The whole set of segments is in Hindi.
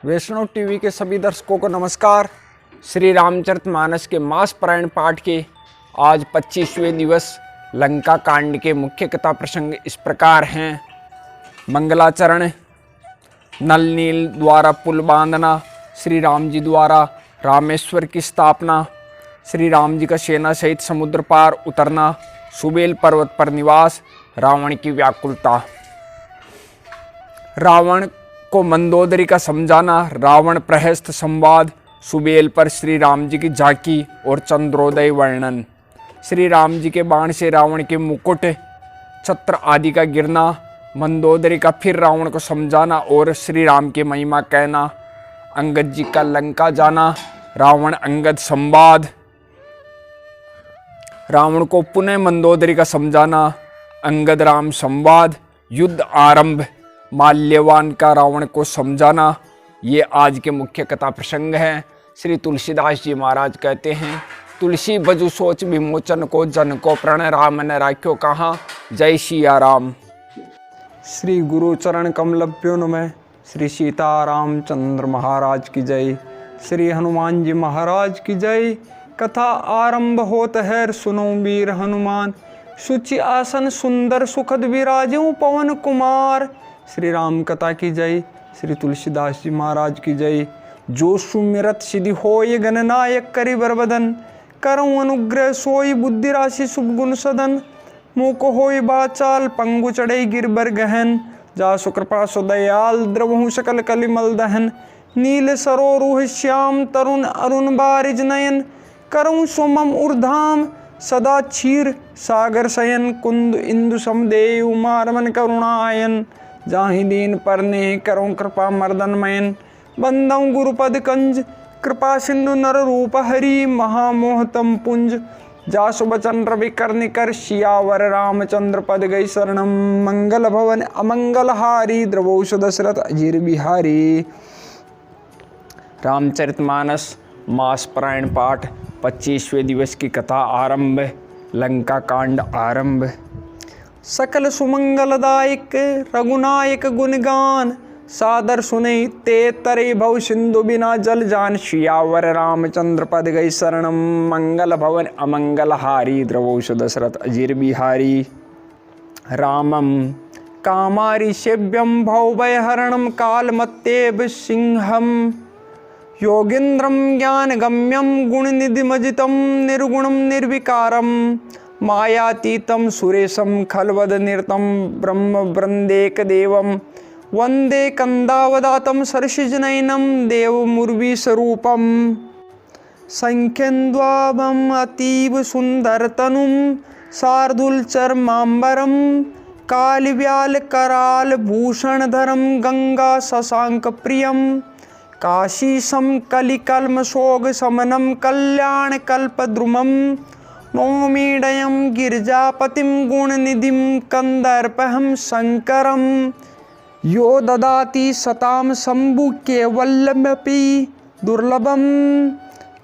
वैष्णव टीवी के सभी दर्शकों को नमस्कार। श्री रामचरितमानस के मास पारायण पाठ के आज 25वें दिवस लंका कांड के मुख्य कथा प्रसंग इस प्रकार हैं। मंगलाचरण, नल नील द्वारा पुल बांधना, श्री राम जी द्वारा रामेश्वर की स्थापना, श्री राम जी का सेना सहित समुद्र पार उतरना, सुबेल पर्वत पर निवास, रावण की व्याकुलता, रावण को मंदोदरी का समझाना, रावण प्रहस्त संवाद, सुबेल पर श्री राम जी की झांकी और चंद्रोदय वर्णन, श्री राम जी के बाण से रावण के मुकुट छत्र आदि का गिरना, मंदोदरी का फिर रावण को समझाना और श्री राम की महिमा कहना, अंगद जी का लंका जाना, रावण अंगद संवाद, रावण को पुनः मंदोदरी का समझाना, अंगद राम संवाद, युद्ध आरंभ, माल्यवान का रावण को समझाना। ये आज के मुख्य कथा प्रसंग हैं। श्री तुलसीदास जी महाराज कहते हैं, तुलसी बजु सोच विमोचन को, जन को प्रण राम न राख्यो कहाँ, जय सिया राम। श्री गुरु चरण कमलभ्यो नमः। श्री सीताराम चंद्र महाराज की जय, श्री हनुमान जी महाराज की जय। कथा आरंभ होत है, सुनो वीर हनुमान, सुचि आसन सुंदर सुखद विराजऊं पवन कुमार। श्री राम कथा की जय, श्री तुलसीदास जी महाराज की जय। जो सुमिरत सिद्धि होय गणनायक करि बरबदन, करऊं अनुग्रह सोई बुद्धि राशि शुभ गुण सदन। मुख होय बाचाल पंगु चढ़ई गिरबर गहन, जासु कृपा सो दयाल द्रवहु सकल कलिमल दहन। नील सरोरुह श्याम तरुण अरुण बारिज नयन, करऊं सुमम उर्धाम सदा क्षीर सागर शयन। कुंद इंदु समदेव मारमन करुणायन, जाहि दीन परने करऊं कृपा मर्दन मयन। बंदऊं गुरुपद कंज, कृपा सिंधु नर रूप हरि, महामोहतम पुंज। जासु बचन रवि कर निकर, सियावर रामचंद्र पद गई शरणम। मंगल भवन अमंगल हारी, द्रवोष दशरथ अजीर बिहारी। रामचरितमानस मास पारायण पाठ 25वें दिवस की कथा आरंभ। लंका कांड आरंभ। सकल सुमंगलदायक रघुनायक गुणगान, सादर सुने ते तरे भव सिंधु बिना जल जान। सियावर रामचंद्र पद गई शरणम, मंगल भवन अमंगल हारी, द्रवोष दशरथ अजीर बिहारी। रामम कामारी सेव्यम भवभय हरणम, कालमत्तेव सिंहम। योगेन्द्रम ज्ञान गम्यम गुणनिधिमजितम, निर्गुणम निर्विकारम। मायातीतम सुरेशम खलवद निरतम, ब्रह्म वृंदेक देवम। वंदे कंदावदातम सरसिजनयनम, देव मुर्वी स्वरूपम। संख्यन्द्वाभम अतीव सुंदर तनुम, शार्दूल चर्मांबरम। कालिव्याल कराल भूषण धरम, गंगा शशांक प्रियम। काशीसम कलिकल्म शोग समनम, कल्याण कल्पद्रुमम। नौमीडयम गिरिजापतिम गुणनिधिम, कंदर्पहम शंकरम। यो ददाति सताम शंभु केवल्यमपि दुर्लभम।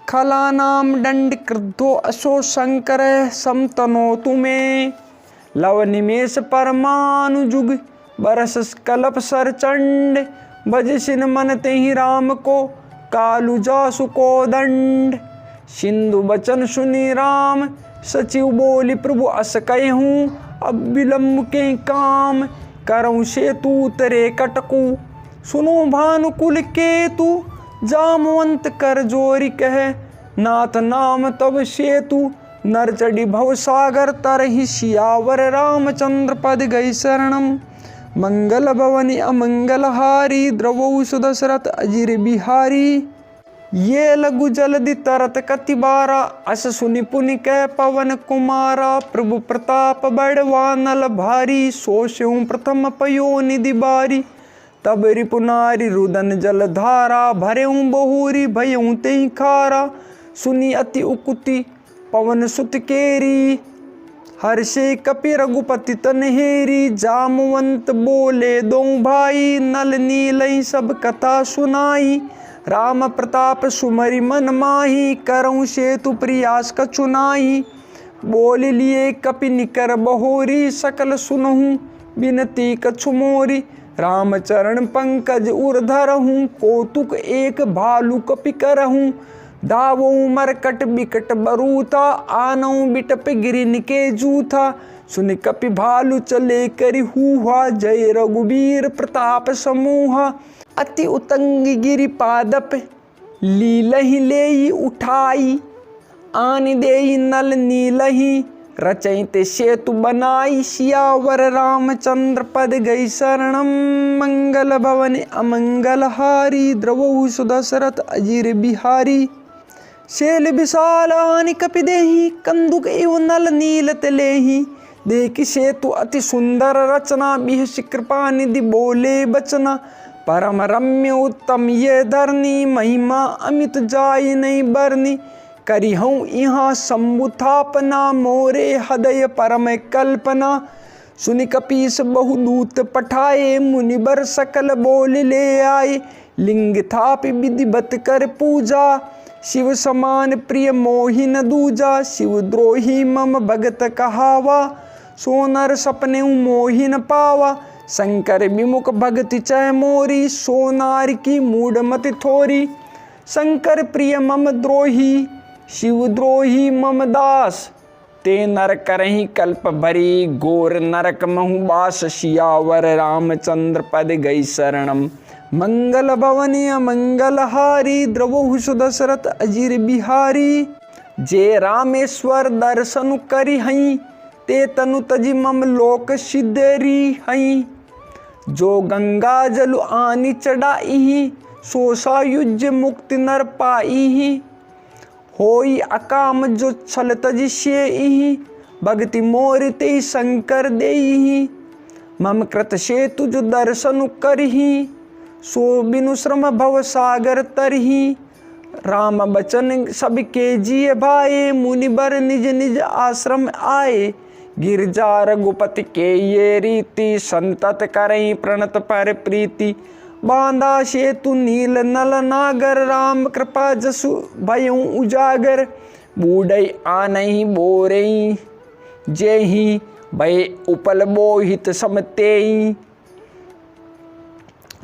खलानाम दंड क्रुद्धो अशो शंकर, समतनोतु मे। लव निमेष परमानुजुग, बरस कल्प सरचंड। भजसिन मन तेहि राम को, कालु जासु को दंड। सिंधु बचन सुनि राम, सचिव बोली प्रभु अस कहूँ। अब विलम्ब के काम, करऊँ सेतु उतरे कटकू। सुनो भानुकुल केतु, जामवंत कर जोरी कह। नाथ नाम तब सेतु, नर चढ़ी भव सागर तरहि। सियावर रामचंद्र पद गई शरणम, मंगल भवनि अमंगल हारी, द्रवोष दशरथ अजीर बिहारी। ये लघु जलधि तरत कति बारा, अस सुनि पुनि कह पवन कुमारा। प्रभु प्रताप बड़वानल भारी, सो स्यों प्रथम पयो निधि बारी। तब रिपुनारी रुदन जल धारा, भरेऊं बहुरी भयऊं तेहि खारा। सुनि अति उकुति पवन सुत केरी, हर्षे कपि रघुपति तनहेरी। जामवंत बोले दो भाई, नल नीलई सब कथा सुनाई। राम प्रताप सुमरि मन माही, करऊं सेतु प्रयास कछु नाई। बोल लिए कपि निकर बहोरी, सकल सुनहु बिनती कछु मोरी। रामचरण पंकज उर्धर हूँ, कौतुक एक भालू कपि करहूँ। दावो मरकट बिकट बरूथा, आनऊ बिटप गिरिन के जूथा। सुन कपि भालू चले करि हुआ, जय रघुबीर प्रताप समूहा। अति उतंग गिरि पादप, लीलहि लेई उठाई। आन देई नल नीलहि, रचैते सेतु बनाई। सियावर रामचंद्र पद गई शरणम, मंगल भवन अमंगल हारी। द्रवहु सुदशरथ अजीर बिहारी। शैल विशाल आनि कपि देहि, कंदुक एवं नल नील तलेहि। देखि सेतु अति सुंदर रचना, बिहसि कृपा निधि बोले बचना। परम रम्य उत्तम ये धरनी, महिमा अमित जाय नहीं बरनी। करिहऊँ यहाँ शंभुथापना, मोरे हृदय परम कल्पना। सुनि कपीस बहुदूत पठाए, मुनिबर सकल बोल ले आए। लिंग थापि विधिवत कर पूजा, शिव समान प्रिय मोहि न दूजा। शिव द्रोही मम भगत कहावा, सोनर सपने मोहि न पावा। शंकर विमुख भगति चय मोरी, सोनार की मूढ़ मति थोरी। शंकर प्रिय मम द्रोही, शिव द्रोही मम दास। ते नर करहि कल्प भरी, घोर नरक महु बास। सियावर रामचंद्र पद गई शरणम, मंगल भवनी अमंगल हारी। द्रवहु सुदशरथ अजीर बिहारी। जे रामेश्वर दर्शन करि हई, ते तनु तजि मम लोक सिद्धरि हई। जो गंगा जल आनि चढ़ाई, सो सायुज्य मुक्ति नर पाई। होई अकाम जो छल तजि सेहि, भक्ति मोर ते शंकर देहि। मम कृत सेतु जो दर्शन करहि, सो बिनु श्रम भव सागर तरहि। राम बचन सबके जिय भाए, मुनिबर निज निज आश्रम आए। गिरजा रघुपति के ये रीति, संतत करई प्रणत पर प्रीति। बांधा सेतु नील नल नागर, राम कृपा जसु भयउ उजागर। बूढ़ई आनहि बोरई, जेहि भय उपल बोहित समतेई।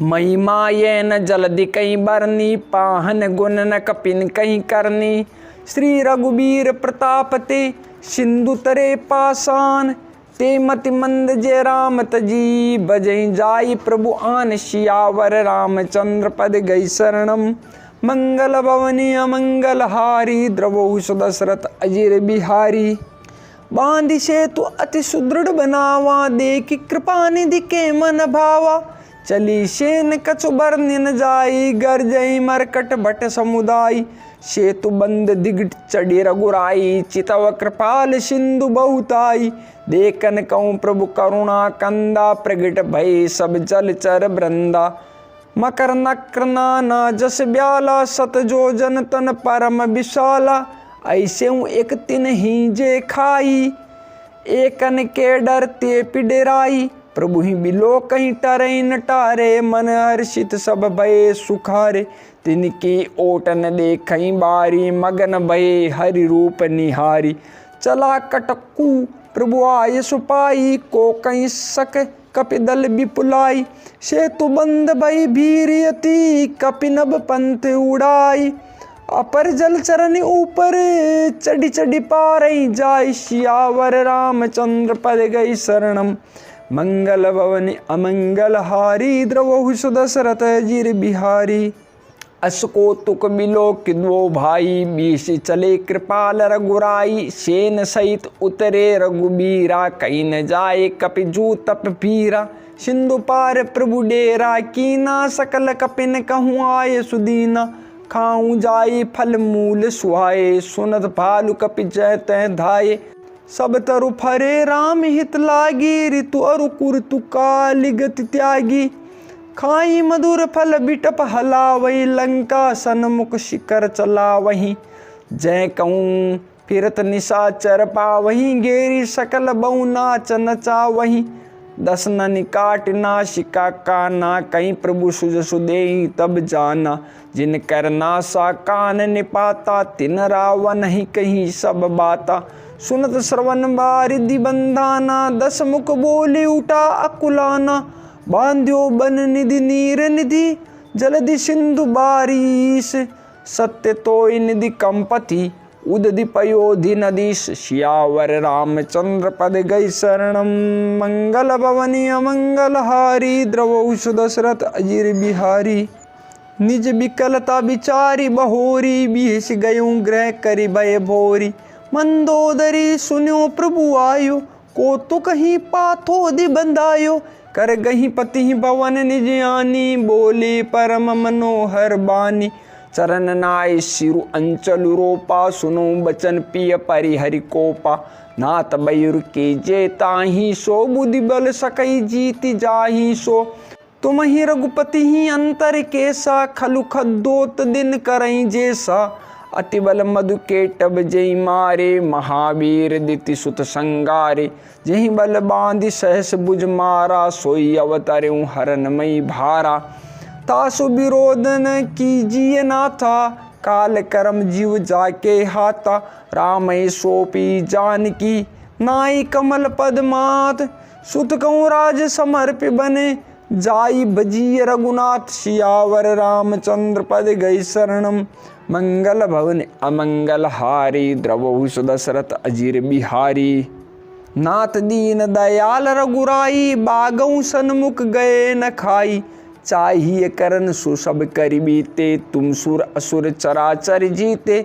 महिमा ये न जलधि कहीं बरनी, पाहन गुण न कपिन कहीं करनी। श्री रघुबीर प्रताप ते, सिंधु तरे पासान। ते मति मंद जय राम तजी, बजई जाई प्रभु आन। सियावर रामचंद्र पद गई शरणम, मंगल भवनी अमंगल हारी। द्रवहु सुदशरथ अजीर बिहारी। बांधि सेतु अति सुदृढ़ बनावा, देखि कृपा निधि के मन भावा। चली सेन कछु बरनि न जाई, गरजई मरकट भट समुदाय। सेतु बंद दिगट चढ़ी रघुराई, चितव कृपाल सिंधु बहुताई। देखन कहूँ प्रभु करुणा कंदा, प्रगट भय सब जलचर वृंदा। मकर नक्र नाना जस ब्याला, सत जो जन तन परम विशाला। ऐसे एक तिन ही जे खाई, एकन के डर ते पिडराई। प्रभु ही बिलो कहीं टरई न टारे, मन हर्षित सब भये सुखारे। तिनकी ओटन देखई बारी, मगन भये हरि रूप निहारी। चला कटकू प्रभु आय सुपाई, को कहीं सक कपिदल विपुलाई। सेतु बंद भई भीरियति, कपिनभ पंथ उड़ाई। अपर जल चरण ऊपर, चढ़ी चढ़ी पारई जाय। सियावर रामचंद्र पद गई शरणम, मंगल भवन अमंगल हारी। द्रवहु सुदशरथ अजीर बिहारी। अस कौतुक बिलो किद्वो भाई, बीस चले कृपाल रघुराई। सेन सहित उतरे रघुबीरा, कहीं न जाए कपि जू तप पीरा। सिंधु पार प्रभु डेरा कीना, सकल कपिन कहूँ आए सुदीना। खाऊं जाई फल मूल सुहाए, सुनत भालु कपि जय तय धाये। सब तरु फरे राम हित लागी, ऋतु अरु कुरतु कालि गति त्यागी। खाई मधुर फल बिटप हलावही, लंका सन्मुख शिखर चलावही। जय कहूँ फिरत निशाचर पावही, गेरी सकल बहु नाच नचावही। दस ननि काट नासिका काना, कहीं प्रभु सुजसु देहि तब जाना। जिन कर नासा कान निपाता, तिन रावण ही कहीं सब बाता। सुनत श्रवण बारिधि बंधाना, दस मुख बोले उठा अकुलाना। बांध्यो बन निधि नीर निधि जलधि सिंधु बारिश। सत्य तोय निधि कंपति उदधि पयोधि नदीश। सियावर रामचंद्र पद गई शरणम। मंगल भवनी अमंगल हारी द्रवहु सुदशरथ अजीर बिहारी। निज विकलता विचारी बहोरी बिहस गयूं ग्रह करि भय भोरी। मंदोदरी सुन्यो प्रभु आयो को कहीं पाथोधि बंधायो। कर गही पति भवन निज आनी बोले परम मनोहर बानी। चरण नाय सिरु अंचल रोपा सुनो बचन पिय परिहरि कोपा। नाथ बयुर के जे ताही सो बुद्धि बल सकई जीति जाही सो। तुम ही रघुपति ही अंतर केसा खलु खद्दोत दिन करई जैसा। अति बल मधु केटब जय मारे महावीर दिति सुत संगारे। जही बल बांधि सहस बुझ मारा सोई अवतरऊँ हरनमयी भारा। तासु विरोधन कीजिए नाथा काल कर्म जीव जाके हाथा। राम सोपी जानकी नाई कमल पद मात। सुत कहूँ राज समर्प बने जाई भजी रघुनाथ। सियावर रामचंद्र पद गई शरणम। मंगल भवन अमंगल हारी द्रवहु सुदशरथ अजीर बिहारी। नाथ दीन दयाल रघुराई बागऊ सन्मुख गए न खाई। चाहिए करन सु सब करि बीते तुम सुर असुर चराचर जीते।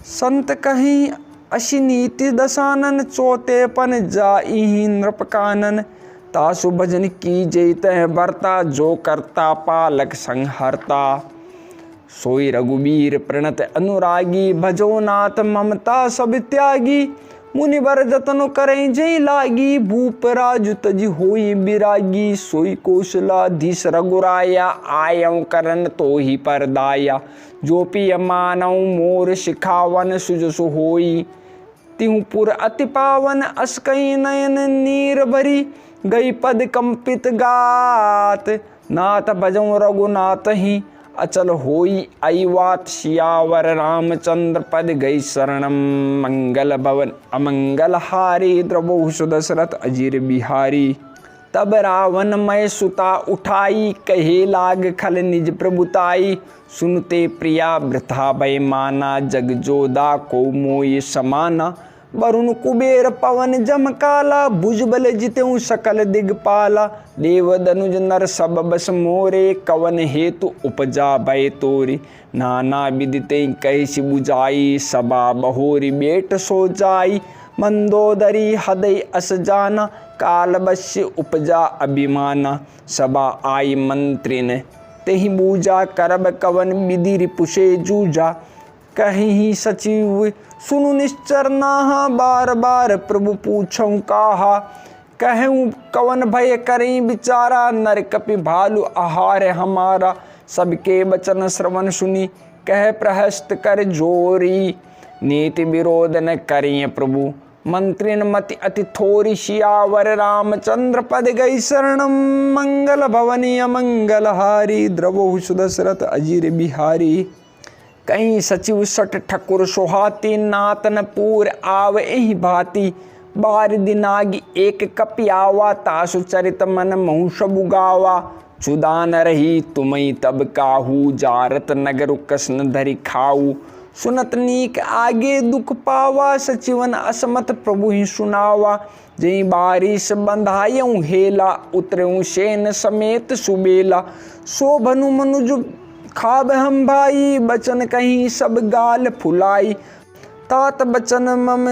संत कहीं अशी नीति दशानन चौतेपन जाई नृप कानन। तासु भजन की जैत बरता जो करता पालक संहरता। सोई रघुबीर प्रणत अनुरागी भजो नाथ ममता सब त्यागी। मुनिवर जतन करें जय लागी भूप राजु तजी होई बिरागी। सोई कौशलाधीश रघुराया आयं करन तो ही परदाया। जो पिय मानव मोर शिखावन सुजसु होई। तिहुपुर अति पावन अस्कई नयन नीर भरी। गई पद कंपित गात नाथ भजऊँ रघुनाथ ही अचल होई आईवात। सियावर रामचंद्र पद गई शरणम। मंगल भवन अमंगल हारी द्रवहु सुदशरथ अजीर बिहारी। तब रावण मय सुता उठाई कहे लाग खल निज प्रभुताई। सुनते प्रिया वृथा भय माना जग जोदा को मोय समाना। वरुण कुबेर पवन जम काला भुजबल जितेऊ सकल दिगपाला। देव दनुज नर सब बस मोरे कवन हेतु उपजा भय तोरी। नाना विदिते कैसी बुझाई सभा बहोरी बेट सो जाई। मंदोदरी हृदय अस जाना काल बश्य उपजा अभिमाना। सभा आई मंत्रिन तेहि बूझा करब कवन विधि रिपुषे जूझा। कहीं सचिव सुनु निश्चर नाहा बार बार प्रभु पूछऊँ काहा। कहूँ कवन भय करें बिचारा नर कपि भालु आहार हमारा। सबके वचन श्रवण सुनी कह प्रहस्त कर जोरी। नीति विरोध न करें प्रभु मंत्रिन मति अति थोरी। सियावर रामचंद्र पद गई शरणम। मंगल भवनी अमंगल हारी द्रवहु सुदशरथ अजीर बिहारी। कहीं सचिव सट ठकुर सोहाती नातन पूर आव एहि भांति। बार दिनागी एक कपियावा तासु चरित मन महु सबु गावा। चुदान रही तुमई तब काहू जारत नगर कसन धरि खाऊ। सुनत नीक आगे दुख पावा सचिवन असमत प्रभु ही सुनावा। जई बारिश बंधायऊ हेला उतरऊँ सेन समेत सुबेला। सो भनु मनुज खाब हम भाई बचन कहीं सब गाल फुलाई। तात बचन मम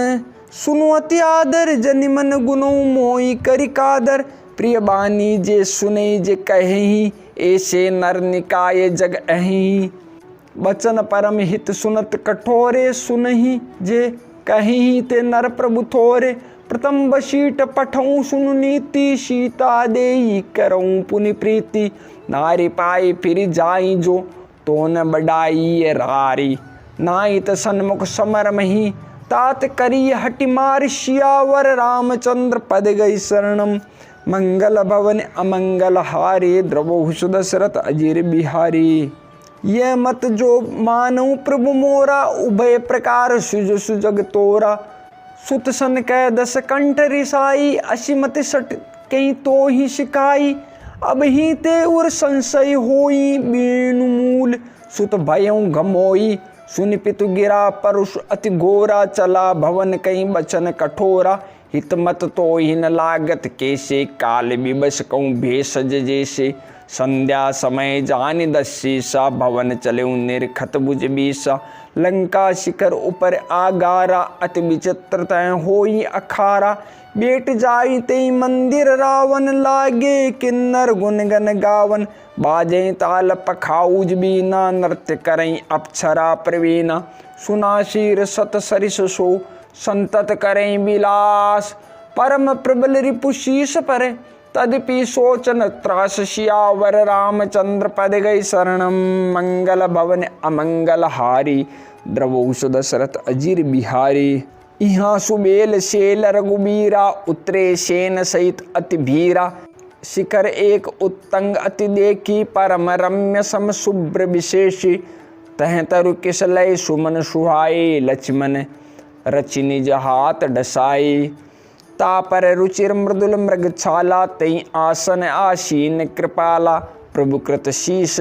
सुनु अति आदर जनि मन गुनो मोई करि कादर। प्रिय बानी जे सुने जे कहीं ऐसे नर निकाय जग अहीं। बचन परम हित सुनत कठोरे सुनहि जे कहीं ते नर प्रभु थोरे। प्रथम बशीट पठऊँ सुनु नीति सीता देई करऊँ पुनि प्रीति। नारी पाई फिर जाई जो तो न बड़ाई रारी। नाई त सन्मुख समर मही तात करी हटि मार। सियावर रामचंद्र पद गई शरणम। मंगल भवन अमंगल हारे द्रवहु सुदशरथ अजीर बिहारी। यह मत जो मानऊ प्रभु मोरा उभय प्रकार सुज सुजग तोरा। सुत सन कै दस कंठ रिसाई असिमति सट कहीं तो ही सिखाई। अब ही ते उर संशय होई बीनु मूल। सुत भयं घमोई सुनि पितु गिरा परुष अति घोरा। चला भवन कहीं बचन कठोरा। हित मत तो ही न लागत कैसे। काल विबस कहूँ भेषज जैसे। संध्या समय जानि दस्सीसा। भवन चले निर्खत भुज बीसा। लंका शिखर ऊपर आगारा। अति विचित्र तय होई अखारा। बेट जाई ते मंदिर रावण। लागे किन्नर गुन गन गावन। बाजे ताल पखाऊज बीना। नृत्य करई अप्सरा प्रवीणा। सुना शीर सत सरिस सो। संतत करई विलास। परम प्रबल रिपु शीस पर। तदपि सोचन त्रास। सियावर रामचंद्र पद गई शरणम। मंगल भवन अमंगल हारी। द्रवौ दशरथ अजीर बिहारी। यहाँ सुबेल शेल रघुबीरा। उतरे सेन सहित अति भीरा। शिखर एक उत्तंग अति देखी। परम रम्य सम शुभ्र विशेषी। तह तरु किस लय सुमन सुहाए। लक्ष्मण रचि निज हाथ डसाई। तापर रुचिर मृदुल मृग छाला। तई आसन आसीन कृपाला। प्रभु कृत शीस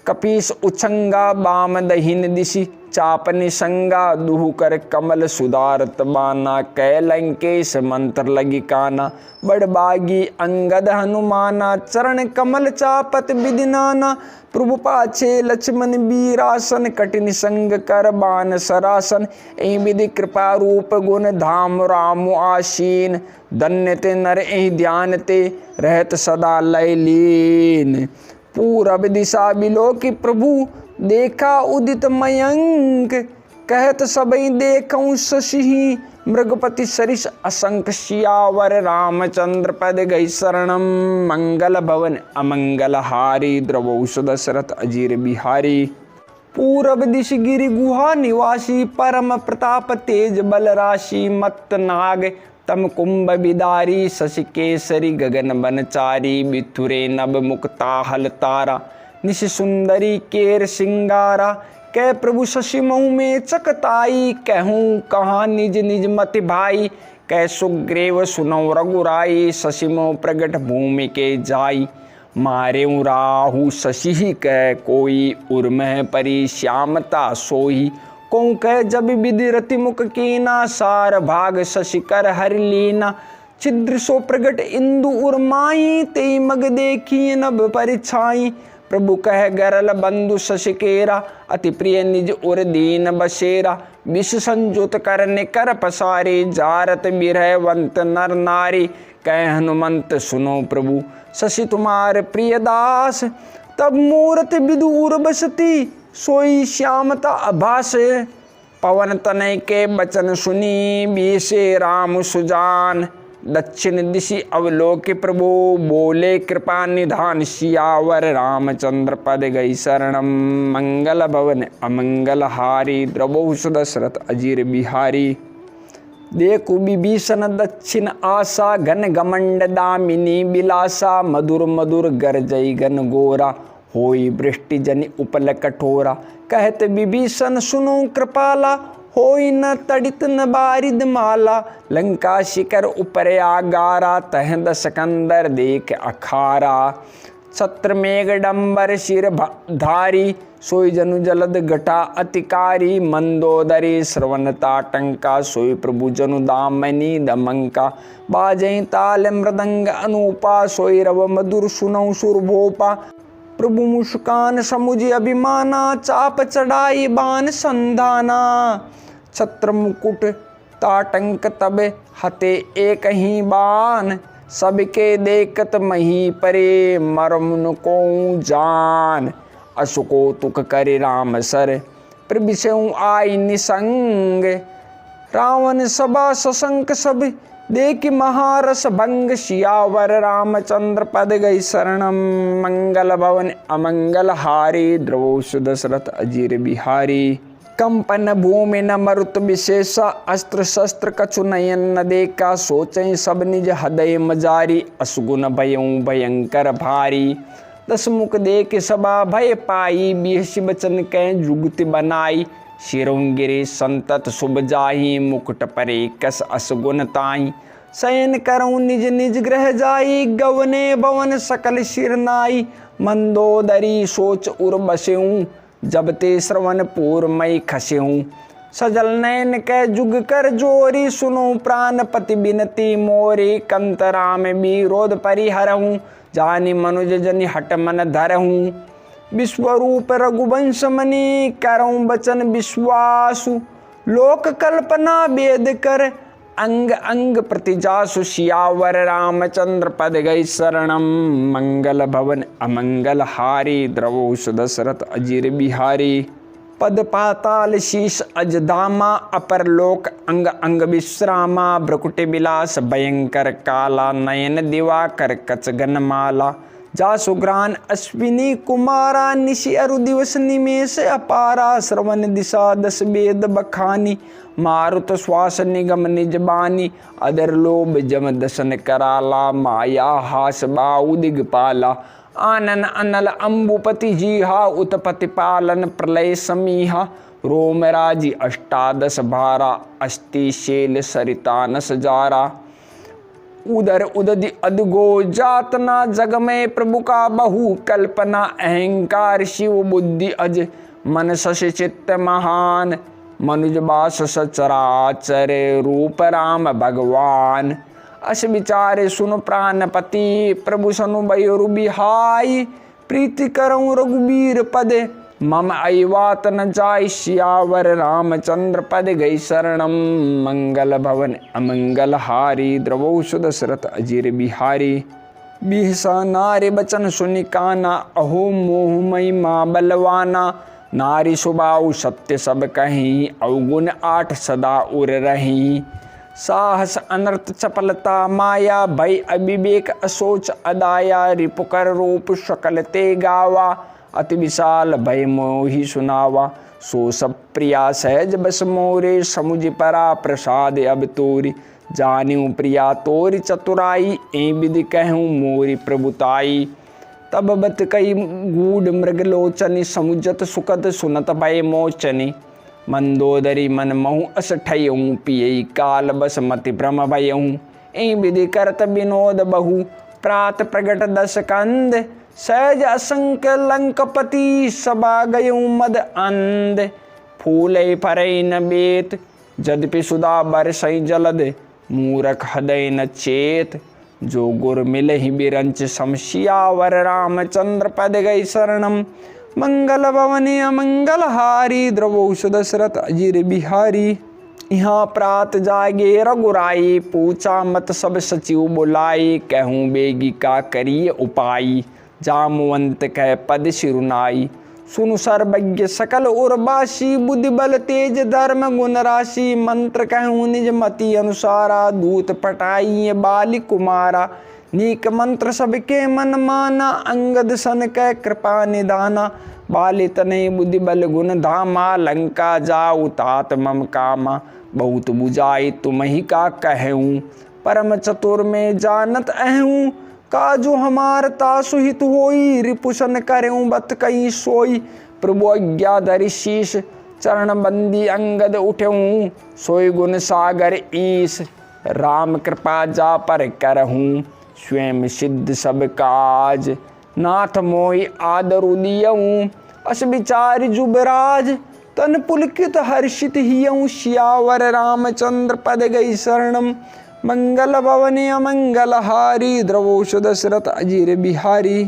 कपीस उछंगा। बाम दहिन दिशि चाप निसंगा। दुहु कर कमल सुधारत बाना। कै लंकेश मंत्र लगी काना। बड़बागी अंगद हनुमाना। चरण कमल चापत विधि नाना। प्रभु पाछे लक्ष्मण बीरासन। कठिन संग कर बान सरासन। एहि विधि कृपा रूप गुण धाम राम आसीन। धन्य ते नर एहि ध्यान ते। रहत सदा लय लीन। पूरब दिशा बिलोकी प्रभु। देखा उदित मयंक। कहत सबई देखऊँ शशि। मृगपति सरिस असंख। सियावर रामचंद्र पद गई शरणम। मंगल भवन अमंगल हारी। द्रवौ दशरथ अजीर बिहारी। पूरब दिश गिरि गुहा निवासी। परम प्रताप तेज बल राशि। मत्त नाग तम कुंभ बिदारी। शशि केसरी गगन बनचारी। बिथुरे नभ मुक्ता हल तारा। निश सुंदरी केर सिंगारा। कै प्रभु शशि मऊ में चकताई। कहूँ कहाँ निज निज मति भाई। कै सुग्रीव सुनौ रघुराई। शशि मऊ प्रगट भूमि के जाई। मारेऊ राहु शशि ही कै कोई। उर्मह परी श्यामता सोई। कौं कह जब विधि रति मुख कीना। सार भाग शशि कर हरि लीना। छिद्र सो प्रगट इंदु उर्माई। तेई मग देखी नभ परिछाई। प्रभु कह गरल बंधु शशि केरा। अति प्रिय निज उर दीन बसेरा। विष संजुत करने कर पसारे। जारत बिरहवंत नर नारी। कह हनुमंत सुनो प्रभु शशि तुम्हार प्रिय दास। तब मूरत विदु उर बसती। सोई श्यामता आभास। पवन तनय के बचन सुनी। बीसे राम सुजान। दक्षिण दिशि अवलोके प्रभु। बोले कृपा निधान। सियावर रामचंद्र पद गई शरणम। मंगल भवन अमंगल हारी। द्रवौ दशरथ अजीर बिहारी। देखु विभीषण दक्षिण आशा। घन घमंड दामिनी बिलासा। मधुर मधुर गरजई घन गोरा। होई वृष्टि जनि उपल कठोरा। कहत विभीषण सुनो कृपाला। होई न तड़ित न बारिद माला। लंका शिखर ऊपर आगारा। तह दशकंदर देख अखारा। छत्र मेघ डंबर शिर धारी। सोई जनु जलद घटा अतिकारी। मंदोदरी श्रवण ताटंका। सोई प्रभु जनु दामनी दमंका। बाजई ताल मृदंग अनूपा। सोई रव मधुर सुनौ सुरभोपा। प्रभु मुस्कान समुझ अभिमाना। चाप चढ़ाई बान संधाना। छत्र मुकुट ताटंक तब हते एक ही बान। सबके देखत मही परे। मरमुन को जान। अशुको तुक करे राम सर। प्रभिषेऊ आई निसंग। रावण सभा सशंक सब। देख महारस भंग। सियावर रामचंद्र पद गई शरणम। मंगल भवन अमंगल हारी। द्रवौ दशरथ अजीर बिहारी। कंपन भूमि न मरुत विशेषा। अस्त्र शस्त्र कछु नयन न देखा। सोचई सब निज हृदय मजारी। असुगुन भयऊ भयंकर भारी। दस मुख देख सभा भय पाई। बिहस बचन कै जुगति बनाई। सिरों गिरे संतत शुभ जाही। मुकुट परे कस असगुन ताई। शयन करऊँ निज निज ग्रह जाई, गवने बवन सकल शिरनाई। मंदोदरी सोच उर बसेऊँ, जब ते श्रवण पूर मई खसेऊँ। सजल नयन कै जुग कर जोरी, सुनो प्राणपति बिनती मोरी। कंतराम विरोध परिहरहूँ, जानि मनुज जनि हट मन धरहूँ। विश्वरूप रघुवंश मनि, करऊँ बचन विश्वासु। लोक कल्पना वेद कर, अंग अंग प्रति जासु। सियावर रामचंद्र पद गई शरणम, मंगल भवन अमंगल हारी। द्रवोष दशरथ अजीर बिहारी, पद पाताल शीश अजधामा। अपर लोक अंग अंग विश्रामा। भ्रकुटि विलास भयंकर काला, नयन दिवाकर कचगन माला। जासु ग्रान अश्विनी कुमारा, निशि अरु दिवस निमेष अपारा। श्रवण दिशा दस वेद बखानी, मारुत श्वास निगम निज बानी। अदर लोभ जम दसन कराला, माया हास बाऊ दिगपाला। आनन अनल अम्बुपति जीहा, उत्पत्ति पालन प्रलय समीहा। रोम राजी अष्टादश भारा, अस्ति शैल सरिता नस जारा। उदर उदधि अदगो जातना, जग में प्रभु का बहु कल्पना। अहंकार शिव बुद्धि अज, मन शश चित्त महान। मनुज बास सचराचर, रूप राम भगवान। अस विचारे सुन प्राणपति, प्रभु सनु बयरु बिहाई। प्रीति करऊँ रघुबीर पद, मम अयवात न जाय। सियावर रामचंद्र पद गई शरणम, मंगल भवन अमंगल हारी। द्रवोष दशरथ अजीर बिहारी, बिहसा नारी बचन सुनि काना। अहो मोहमयी माँ बलवाना, नारी सुबाऊ सत्य सब कहीं। अवगुण आठ सदा उर रही, साहस अनर्थ चपलता माया। भय अविवेक असोच अदाया, रिपुकर रूप सकल ते गावा। अति विशाल भय मोहि सुनावा, सो सब प्रिया सहज बस मोरे। समुझ परा प्रसाद अब तोरी, जानिऊ प्रिया तोरी चतुराई। ए विधि कहूँ मोरी प्रभुताई। तब बत कई गूढ़ मृगलोचनी, समुझत सुखद सुनत भय मोचनी। मंदोदरी मन महु अस ठयऊँ, पियई काल बस मति भ्रम भयऊँ। ए विधि करत विनोद बहु, प्रात प्रगट दस कंद। सहज असंख्य लंकपति, सबा गयऊँ मद अंध। फूलै फरै न बेत, यद्यपि सुधा बरसै जलद। मूरख हृदय न चेत, जो गुर मिलहि बिरंच सम। सियावर रामचंद्र पद गई शरणम, मंगल भवने अमंगल हारी। द्रवोष दशरथ अजीर बिहारी, यहाँ प्रात जागे रघुराई। पूछा मत सब सचिव बुलाई, कहूँ बेगी का करिय उपाई। जामवंत कह पद सिरुनाई, सुनु सर्वज्ञ सकल उर्वासी। बुद्धि बल तेज धर्म गुण राशि, मंत्र कहूँ निज मति अनुसारा। दूत पटाई बाली कुमारा, नीक मंत्र सबके मन माना। अंगद सन कह कृपा निदाना, बाली तनय बुद्धि बल गुण धामा। लंका जाऊ तात मम कामा, बहुत बुझाई तुम ही का कहूँ। परम चतुर में जानत अहूँ, काजु हमार तासु हित होई। रिपुसन करेऊँ बत कई सोई, प्रभु आज्ञा धरि शीश। चरण बंदी अंगद उठऊँ, सोई गुण सागर ईश। राम कृपा जा पर करहूँ, स्वयं सिद्ध सब काज। नाथ मोहि आदरु दियऊँ, अस विचार जुबराज। तन पुलकित हर्षित हियऊँ, सियावर रामचंद्र पद गई शरणम। मंगल भवने अमंगल हारी। द्रवोष दशरथ अजीर बिहारी,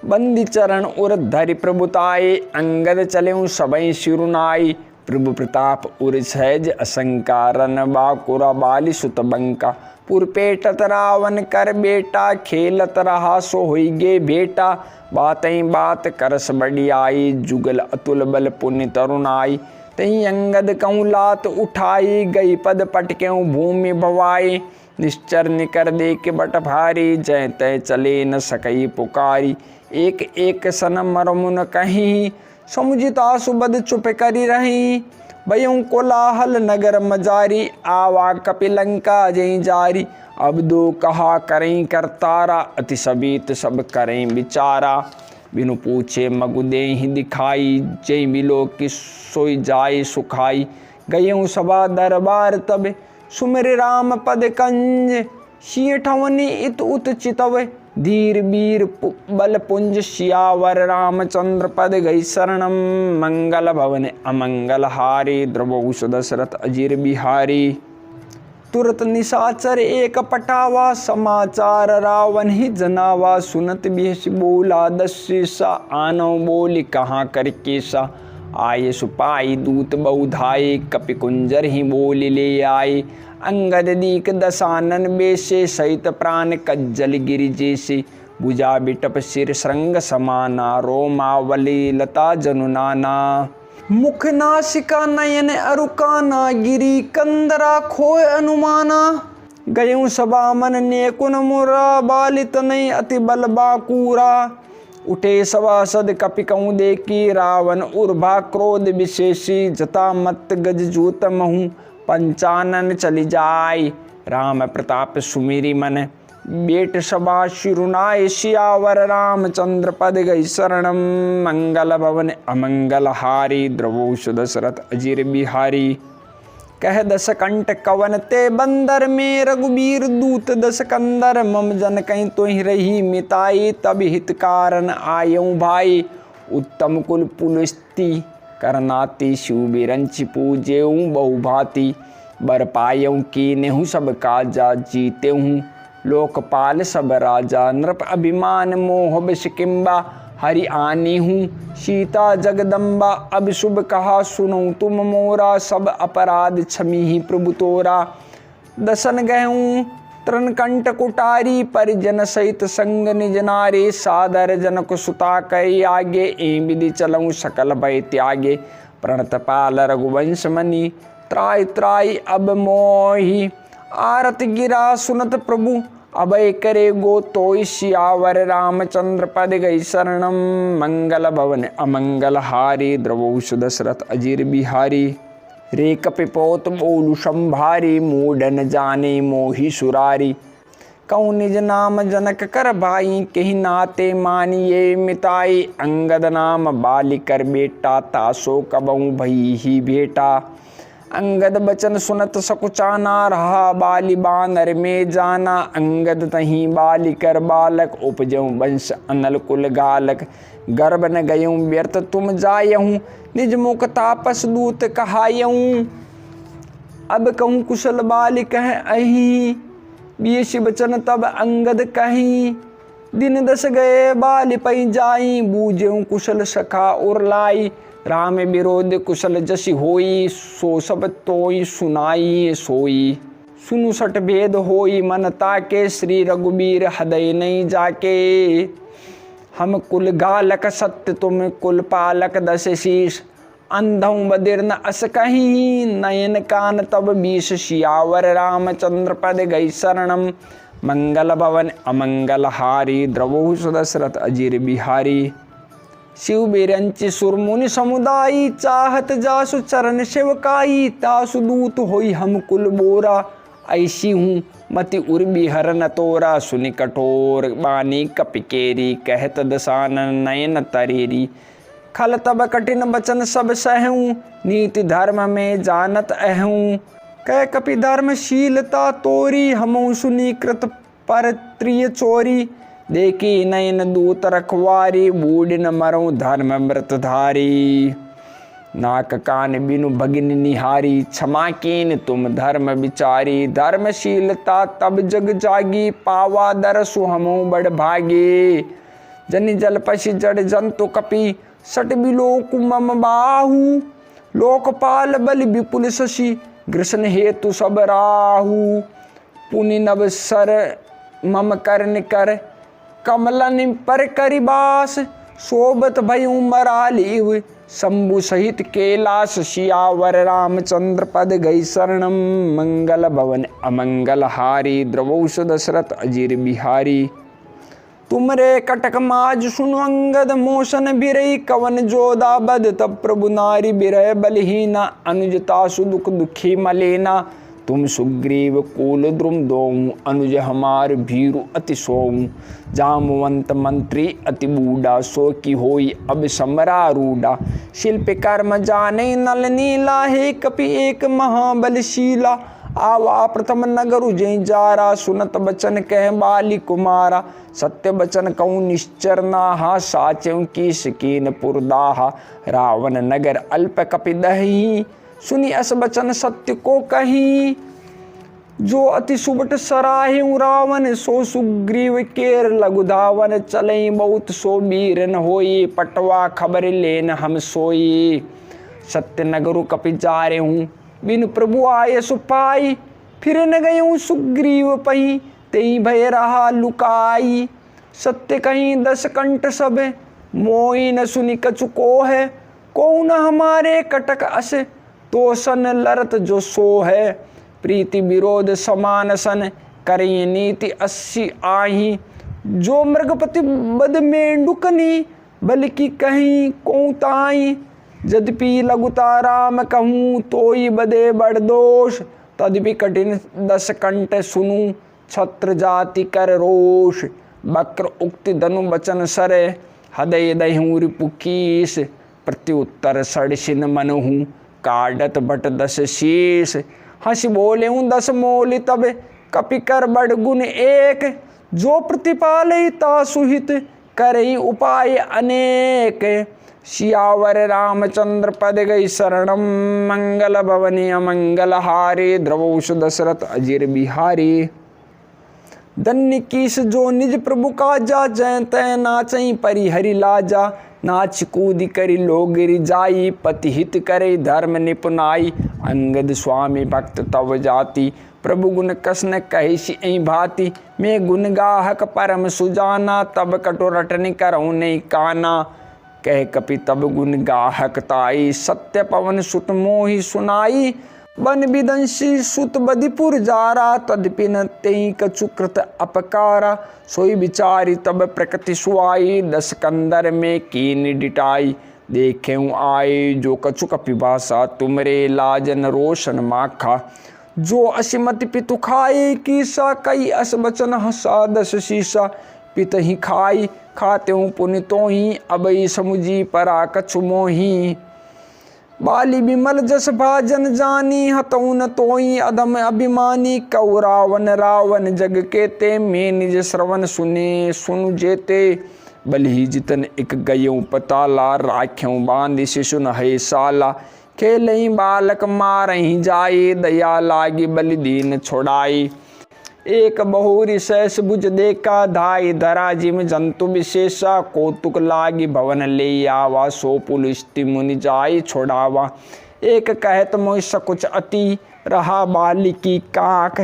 बंदी चरण उर धरि प्रभुताई। अंगद चलेऊँ सबई सिरुनाई, प्रभु प्रताप उर सहज असंका। रन बाकुरा बाली सुत बंका, पुरपेटत रावण कर बेटा। खेलत रहा सो होई गे बेटा, बातई बात करस बढ़ियाई। जुगल अतुल बल पुण्य तरुणाई, तही अंगद कहूँ लात उठाई। गई पद पटकेऊँ भूमि भवाई, निश्चर निकर दे के बट भारी। जय तय चले न सकई पुकारी, एक एक सन मरमुन कहीं। समुझिता सुबद चुप करी रही, भयऊँ कोलाहल नगर मजारी। आवा कपिलंका जई जारी, अब दो कहा करें करतारा। अति सबीत सब करें विचारा, बिनु पूछे मगु देहि दिखाई। जय बिलो की सोई जाय सुखाई, गयऊँ सभा दरबार तब। सुमिर राम पद कंज, सिय ठवनी इत उत चितव, धीर वीर बल पुंज, सियावर रामचंद्र पद गई शरणम। मंगल भवन अमंगल हारी, द्रवहु दशरथ अजीर बिहारी। तुरत निशाचर एक पटावा, समाचार रावण ही जनावा, सुनत बिहस बोला दस्यसा, आनव बोली कहाँ कर केसा। आये सुपाई दूत बहुधाये, कपि कुंजर ही बोली ले आए। अंगद दीक दसानन बेसे, सहित प्राण कज्जल गिरि जैसे। भुजा बिटप सिर श्रृंग समाना, रोमावली लता जनुनाना। मुख नासिका नयन अरुकाना, गिरी कंदरा खोय अनुमाना। गयूं सभा मन ने कुन मुरा, बालित नहीं अति बल बाकूरा। उठे सभासद कपि कहूँ देखी, रावण उर्भा क्रोध विशेषी। जता मत गज जूत महूँ, पंचानन चली जाय। राम प्रताप सुमिरी मन, बेट सभा शिरुनाय। सियावर रामचंद्र पद गई शरणम। मंगल भवन अमंगल हारी, द्रवहु दशरथ अजीर बिहारी। कह दस कंठ कवन ते बंदर, में रघुबीर दूत दस कंदर। मम जन कहीं तो ही रही मिताई, तब हित कारण आयऊँ भाई। उत्तम कुल पुलस्ती करनाती, शिव बिरंचि पूजेऊँ बहुभांति। बर पायऊँ कीनेहूँ सब काजा, जीतेहूँ लोकपाल सब राजा। नृप अभिमान मोह बिष किम्बा, हरि आनी हूँ सीता जगदम्बा। अब शुभ कहा सुनऊँ तुम मोरा, सब अपराध क्षमी ही प्रभु तोरा। दसन गहूँ तृणकंठ कुटारी, परिजन सहित संग निज नारे। सादर जनक सुता कई आगे, ए विधि चलऊँ सकल भय त्यागे। प्रणत पाल रघुवंश मनी, त्राय त्राय अब मोहि। आरत गिरा सुनत प्रभु, अभय करे गो तोय। सियावर रामचंद्र पद गई शरणम। मंगल भवन अमंगल हारी, द्रवहु दशरथ अजीर बिहारी। रे कपिपोत बोलु संभारी, मूढ़ न जाने मोहि सुरारी। कहूँ निज नाम जनक कर भाई, कही नाते मानिए मिताई। अंगद नाम बाली कर बेटा, तासो कबहू भई ही बेटा। अंगद बचन सुनत सकुचाना, रहा बाली बानर में जाना। अंगद तहीं बाली कर बालक, उपजऊँ वंश अनल कुल गालक। गर्भ न गयूँ व्यर्थ तुम जायहूँ, निज मुख तापस दूत कहायऊँ। अब कहूँ कुशल बाली कह अहीं, बीस बचन तब अंगद कहीं। दिन दस गए बाली पै जाई, बूझऊँ कुशल सखा उरलाई। राम विरोध कुशल जसि होई, सो सब तोई सुनाई सोई। सुनु सठ भेद होई मन ताके, श्री रघुबीर हृदय नहीं जाके। हम कुल गालक सत्य तुम कुल पालक दस शीश। अंधों बदिर न अस कहीं, नयन कान तब बीस। सियावर रामचंद्र पद गई शरणम। मंगल भवन अमंगल हारी, द्रवहु दशरथ अजीर बिहारी। शिव बिरंचि सुरमुनि समुदायी, चाहत जासु चरण सेवकाई। तासु दूत होई हम कुल बोरा, ऐसी हूँ मति उर्बी हरन तोरा। सुनि कठोर बानी कपिकेरी, कहत दसानन नयन तरेरी। खल तब कठिन बचन सब सहूँ, नीति धर्म में जानत अहूँ। कह कपि धर्मशीलता तोरी, हमऊ सुनी कृत पर त्रिय चोरी। देखी नयन दूत रखवारी, बूढ़ न मरऊँ धर्म व्रतधारी। नाक कान बिनु भगिन निहारी, क्षमा कीन तुम धर्म विचारी। धर्मशीलता तब जग जागी, पावा दरसु हमऊ बड़ भागे। जनि जल पशि जड़ जंतु कपि, सट बिलोकु मम बाहु। लोकपाल बलि विपुल शशि, ग्रसन हेतु सब राहु। पुनि नव सर मम करन कर, कमलन पर करिबास। सोबत भयऊ मरालीव, शंभु सहित कैलाश। सियावर रामचंद्र पद गई शरणम। मंगल भवन अमंगल हारी, द्रवहु दशरथ अजीर बिहारी। तुमरे कटक माज सुनु अंगद, मोशन बिरई कवन जोदा बद। तब प्रभु नारी बिरह बलहीना, अनुजतासु दुख दुखी मलेना। तुम सुग्रीव कुल द्रुम दोऊ, अनुज हमार भीरु अति सोऊ। जामवंत मंत्री अति बूढ़ा, सो की होई अब समरारूढ़ा। शिल्प कर्म जाने नल नीला, हे कपि एक महाबलशीला। आवा प्रथम नगर जय जारा, सुनत बचन कह बाली कुमारा। सत्य बचन कहूँ निश्चर नाहा, साच्यऊ की सकीन पुरदाहा। रावण नगर अल्प कपि दही, सुनी अस बचन सत्य को कही। जो अति सुबट सराहे रावण, सो सुग्रीव केर लघु धावन। चलई बहुत सो वीर न होई, पटवा खबर लेन हम सोई। सत्य नगरु कपि जारे हूँ, बिन प्रभु आये सुपाई। फिर न गयूँ सुग्रीव पही, तेई भय रहा लुकाई। सत्य कहीं 10 कंठ सब, मोई न सुनी कछु को है। को न हमारे कटक अस, तो सन लरत जो सो है। प्रीति विरोध समान सन, करें नीति 80 आही। जो मृगपति बद मेंढुकनी, बल्कि कहीं को ताई। यद्यपि लघुता राम कहूँ, तोई बदे बड़ दोष। तद्यपि कठिन 10 कंठ सुनूं, छत्र जाति कर रोष। वक्र उक्ति धनु बचन सरे, हृदय दहूँ रिपुकीस। प्रत्युत्तर सड़सिन मनहूँ, काटत बट 10 शीस। हंस बोले हूँ 10 मोल तब, कपि कर बड़ गुण एक। जो प्रतिपालय ता सुहित, करई उपाय अनेक। सियावर रामचंद्र पद गई शरणम, मंगल भवनी अमंगल हारे। द्रवौष दशरथ अजिर बिहारी। धन्य कीस जो निज प्रभु काजा, जय तय नाचई परिहरि लाजा। नाच कूद करी लोग गिर जाई, पति हित करे धर्म निपुनाई। अंगद स्वामी भक्त तव जाति, प्रभु गुण कसन कहिषि ऐ भांति। मैं गुण गाहक परम सुजाना, तब कटु रटनि करऊँ नहीं काना। कह कपि तब गुण गाहक ताई, सत्य पवन सुत मोहि सुनाई। बन विदंसी सुत बदिपुर जारा, तदपि न तेई कछु कृत अपकारा। सोई विचारी तब प्रकृति सुआई, 10 कंदर में कीन डिटाई। देखें आए जो कछु कपि भाषा, तुमरे लाजन रोशन माखा। जो असिमति पितु खाए कीसा, कई अस बचन हसा 10 शीसा। पित ही खाई खाते हूँ पुण्य तो ही, अबई समुझी परा कछु मोही। बाली विमल जस भाजन जानी, हतऊ न तोई अधम अभिमानी। कौ रावण रावण जग केते, मैं निज श्रवण सुने सुनु जेते। बलि जितन एक गयऊँ पताला, राख्यों बांधि शिशु न है साला। खेलई बालक मारही जाए, दया लागी बलि दीन छोड़ाई। एक बहुरी सहस बुझ देखा, धाई धरा जिम जंतु विशेषा। कौतुक लागी भवन ले आवा, सो पुलिस्ति मुनि जाई छोड़ावा। एक कहत मोहि सकुच अति, रहा बाली की काक।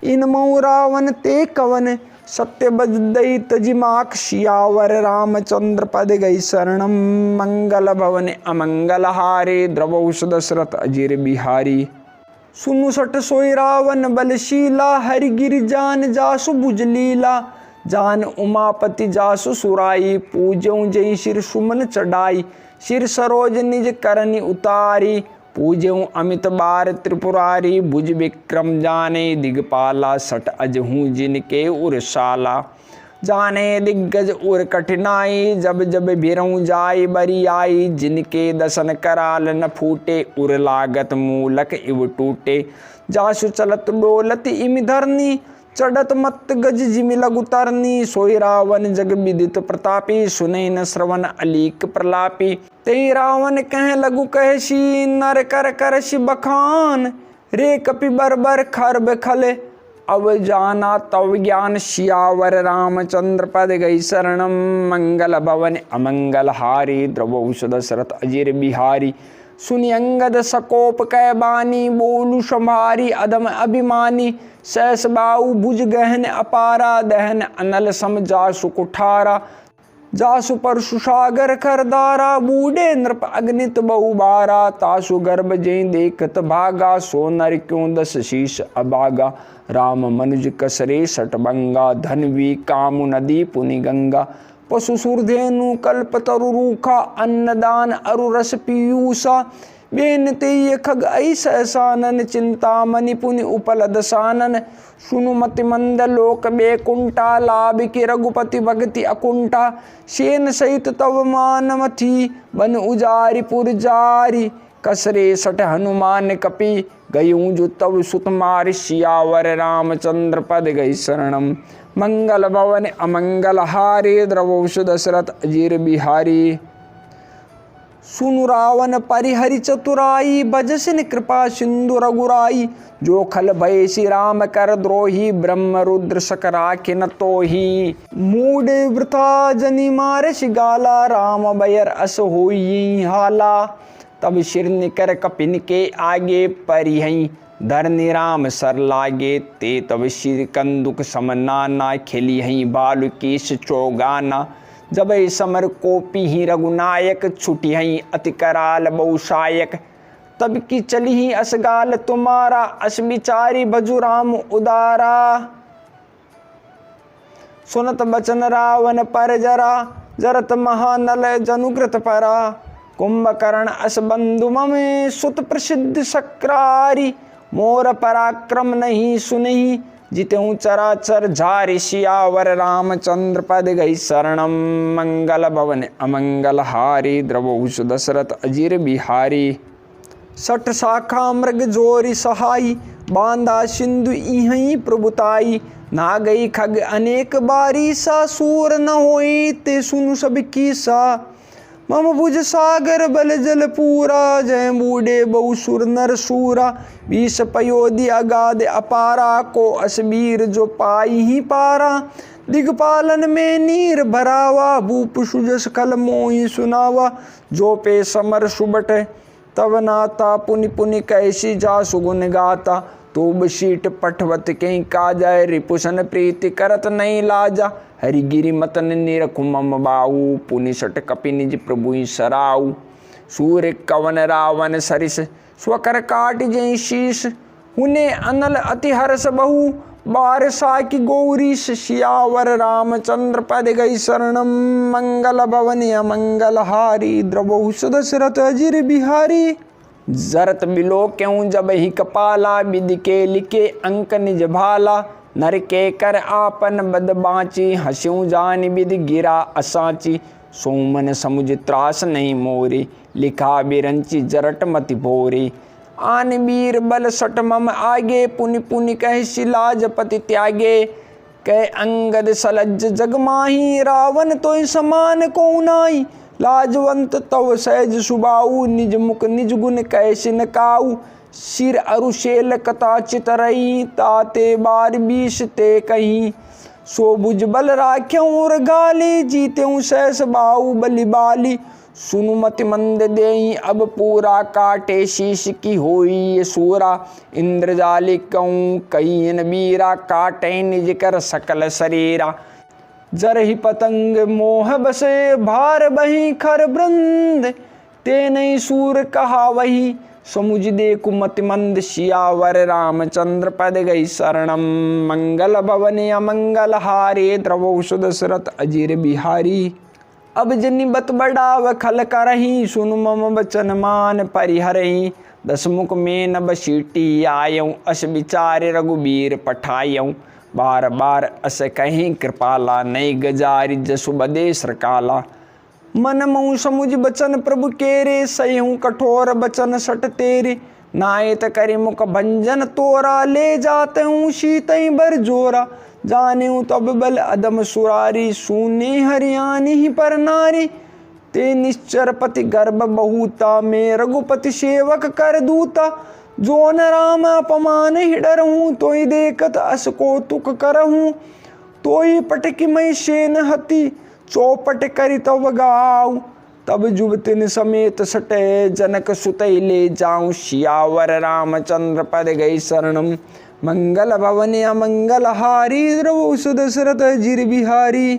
इन मऊ रावण ते कवन, सत्य बजदई तजिमाक। सियावर रामचंद्र पद गई शरणम, मंगल भवन अमंगल हारे। द्रवौष दशरथ अजिर बिहारी। सुनु सट सोई रावण बलशीला, हरि गिर जान जासु बुझ लीला। जान उमापति जासु सुराई, पूजऊँ जय सिर सुमन चढ़ाई। सिर सरोज निज करनि उतारी, पूजऊँ अमित बार त्रिपुरारी। भुज विक्रम जाने दिगपाला, सट अजहूँ जिनके उरसाला। जाने दिग्गज उर कठिनाई, जब जब भिरऊँ जाय बरी आई। जिनके दसन कराल न फूटे, उर लागत मूलक इव टूटे। जासु चलत डोलत इमि धरनी, चढ़त मत गज जिमि लघु तरनी। सोई रावण जग विदित प्रतापी, सुनै न श्रवण अलीक प्रलापी। तेई रावण कह लघु कहसी, नर कर करसि बखान। रे कपि बरबर खरब खले, अब जाना तव ज्ञान। सियावर रामचंद्र पद गई शरणम, मंगल भवन अमंगल हारी। द्रवौष दशरथ अजिर बिहारी। सुनि अंगद सकोप कै बानी, बोलू संभारी अधम अभिमानी। सहस बाहु भुज गहन अपारा, दहन अनल सम जासु कुठारा। जासु परशु सागर करदारा, बूढ़े नृप अग्नित बहुबारा। तासु गर्भ जय देखत भागा, सो नर क्यों 10 शीश अभागा। राम मनुज कसरे सटबंगा, धनवी कामु नदी पुनि गंगा। पशु सुरधेनु कल्प तरु रूखा, अन्नदान अरु रस पीयूषा। बेनते ये खग ऐ सहसानन, चिंता मणि पुनि उपल दसानन। सुनु मति मंद लोक बेकुंठा, लाभ के रघुपति भगति अकुंठा। सेन सहित तव मानमथी, बन उजारी पुर जारी। कसरे सठ हनुमान कपि गयूं जो तब सुत मार सियावर रामचंद्र पद गई शरणम। मंगल भवन अमंगल हारे द्रवोष दशरथ अजीर बिहारी। सुनु रावण परिहरि चतुराई भजसिन कृपा सिंधु रघुराई। जो खल भय श्री राम कर द्रोही ब्रह्म रुद्र सकरा किन तोही। मूढ़े वृथा जनि मारस गाला राम बयर अस होई हाला। तब सिर निकर कपिन के आगे परिहई धरनि राम सर लागे। ते तब सिर कंदुक समनाना खेली हई बालु केश चौगाना। जब समर कोपी ही रघुनायक छुटी हई अति कराल बहुशायक। तब की चली ही असगाल तुम्हारा अस बिचारी भजु राम उदारा। सुनत बचन रावण पर जरा जरत महानल जनुकृत परा। कुंभकर्ण अस बंधु ममे सुत प्रसिद्ध सक्रारी। मोर पराक्रम नहीं सुनही जितेऊ चराचर झारि सियावर रामचंद्र पद गई शरणम। मंगल भवन अमंगल हारी द्रवहुष दशरथ अजीर बिहारी। सठ शाखा मृग जोरी सहाई बांधा सिंधु इहई प्रभुताई। ना गई खग अनेक बारी सा सूर न होई ते सुनु सब की सा। मम भुज सागर बल जल पूरा जय बूढ़े बहु सुर नर सूरा। विष पयोधि अगाध अपारा को असबीर जो पाई ही पारा। दिगपालन में नीर भरावा भूप सुजस कल मोहि सुनावा। जो पे समर सुबट तब नाता पुनि पुनि कैसी जा सुगुन गाता। तो बशीट पठवत कहीं काजा रिपुसन प्रीति करत नहीं लाजा। हरिगिरि मतन निरखु मम बाऊ पुनि सट कपि निज प्रभु सराऊ। सूर्य कवन रावण सरिस स्वकर काट जय शीश। हुने अनल अति हर्ष बहु बारसा की गौरीश। सियावर रामचंद्र पद गई शरणम। मंगल भवन अमंगल हारी द्रवहुष दशरथ अजीर बिहारी। जरत बिलो क्यों जब ही कपाला विधि के लिखे अंक निज भाला। नर के कर आपन बद बाँची हस्यूं जान विधि गिरा असाची। सोमन समुझ त्रास नहीं मोरी लिखा बिरंची जरट मति भोरी। आन वीर बल सट मम आगे पुनि पुनि कह शिलाज पति त्यागे। कह अंगद सलज जग माही रावण तो समान को नाई। लाजवंत तव सहज सुबाऊ निज मुख निज गुण कैसे न काऊ। सिर अरुशेल कथा चितरई ताते बार बीस ते कहीं। सो भुज बल राख्यऊँ गाली जीत्यूँ सहस बाऊ बलि बाली। सुनु मति मंद देई अब पूरा काटे शीश की होई ये सूरा। इंद्रजाली कहूँ कईन वीरा काटे निज कर सकल शरीरा। जरहि पतंग मोह बसे भार बही खर वृंद। ते नहीं सूर कहा वही समुझ दे कुमति मंद। सियावर रामचंद्र पद गई शरणम। मंगल भवन अमंगल हारे द्रवहुष दशरथ अजीर बिहारी। अब जनि बत बढ़ाव खल करही सुनु मम बचन मान परिहरही। दसमुख में न बसीटी आयऊँ अस विचार रघुबीर पठायऊँ। बार बार अस कहीं कृपाला नई गजारी जसु बदे सरकाला। मन मऊ समुझ बचन प्रभु केरे सह्यूं कठोर बचन सट तेरे। नायत करि मुख भंजन तोरा ले जाते हूँ शीतई बर जोरा। जाने तब बल अदम सुरारी सूने हरियाणी ही पर नारी। ते निश्चर पति गर्भ बहुता में रघुपति सेवक कर दूता। जो न राम अपमान हिडर हूँ तो ही देखत अस कौतुक करहूँ। तो ही पटकी मई शेन हती चौपट करी तब गाऊ। तब जुबतिन समेत सटे जनक सुतई ले जाऊं। सियावर रामचंद्र पद गई शरणम। मंगल भवन अमंगल हारी द्रवहुष दशरथ अजीर बिहारी।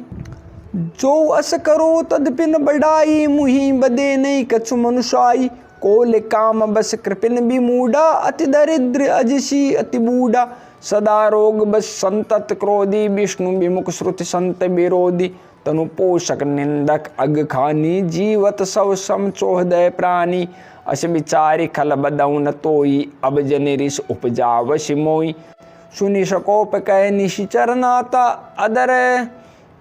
जो अस करो तदपिन बढ़ाई मुहि बदे नहीं कछु मनुषाई। कोल काम बस कृपिन विमूढ़ा अति दरिद्र अजसी अति बूढ़ा। सदा रोग बस संतत क्रोधी विष्णु विमुख श्रुति संत विरोधी। तनु पोषक निंदक अग खानी जीवत सब सम चोहदय प्राणी। अस विचारी खल बदऊ न तोई अब जनिरिस उपजाव सिमोई। सुनि सकोप कह निशिचर नाता अदर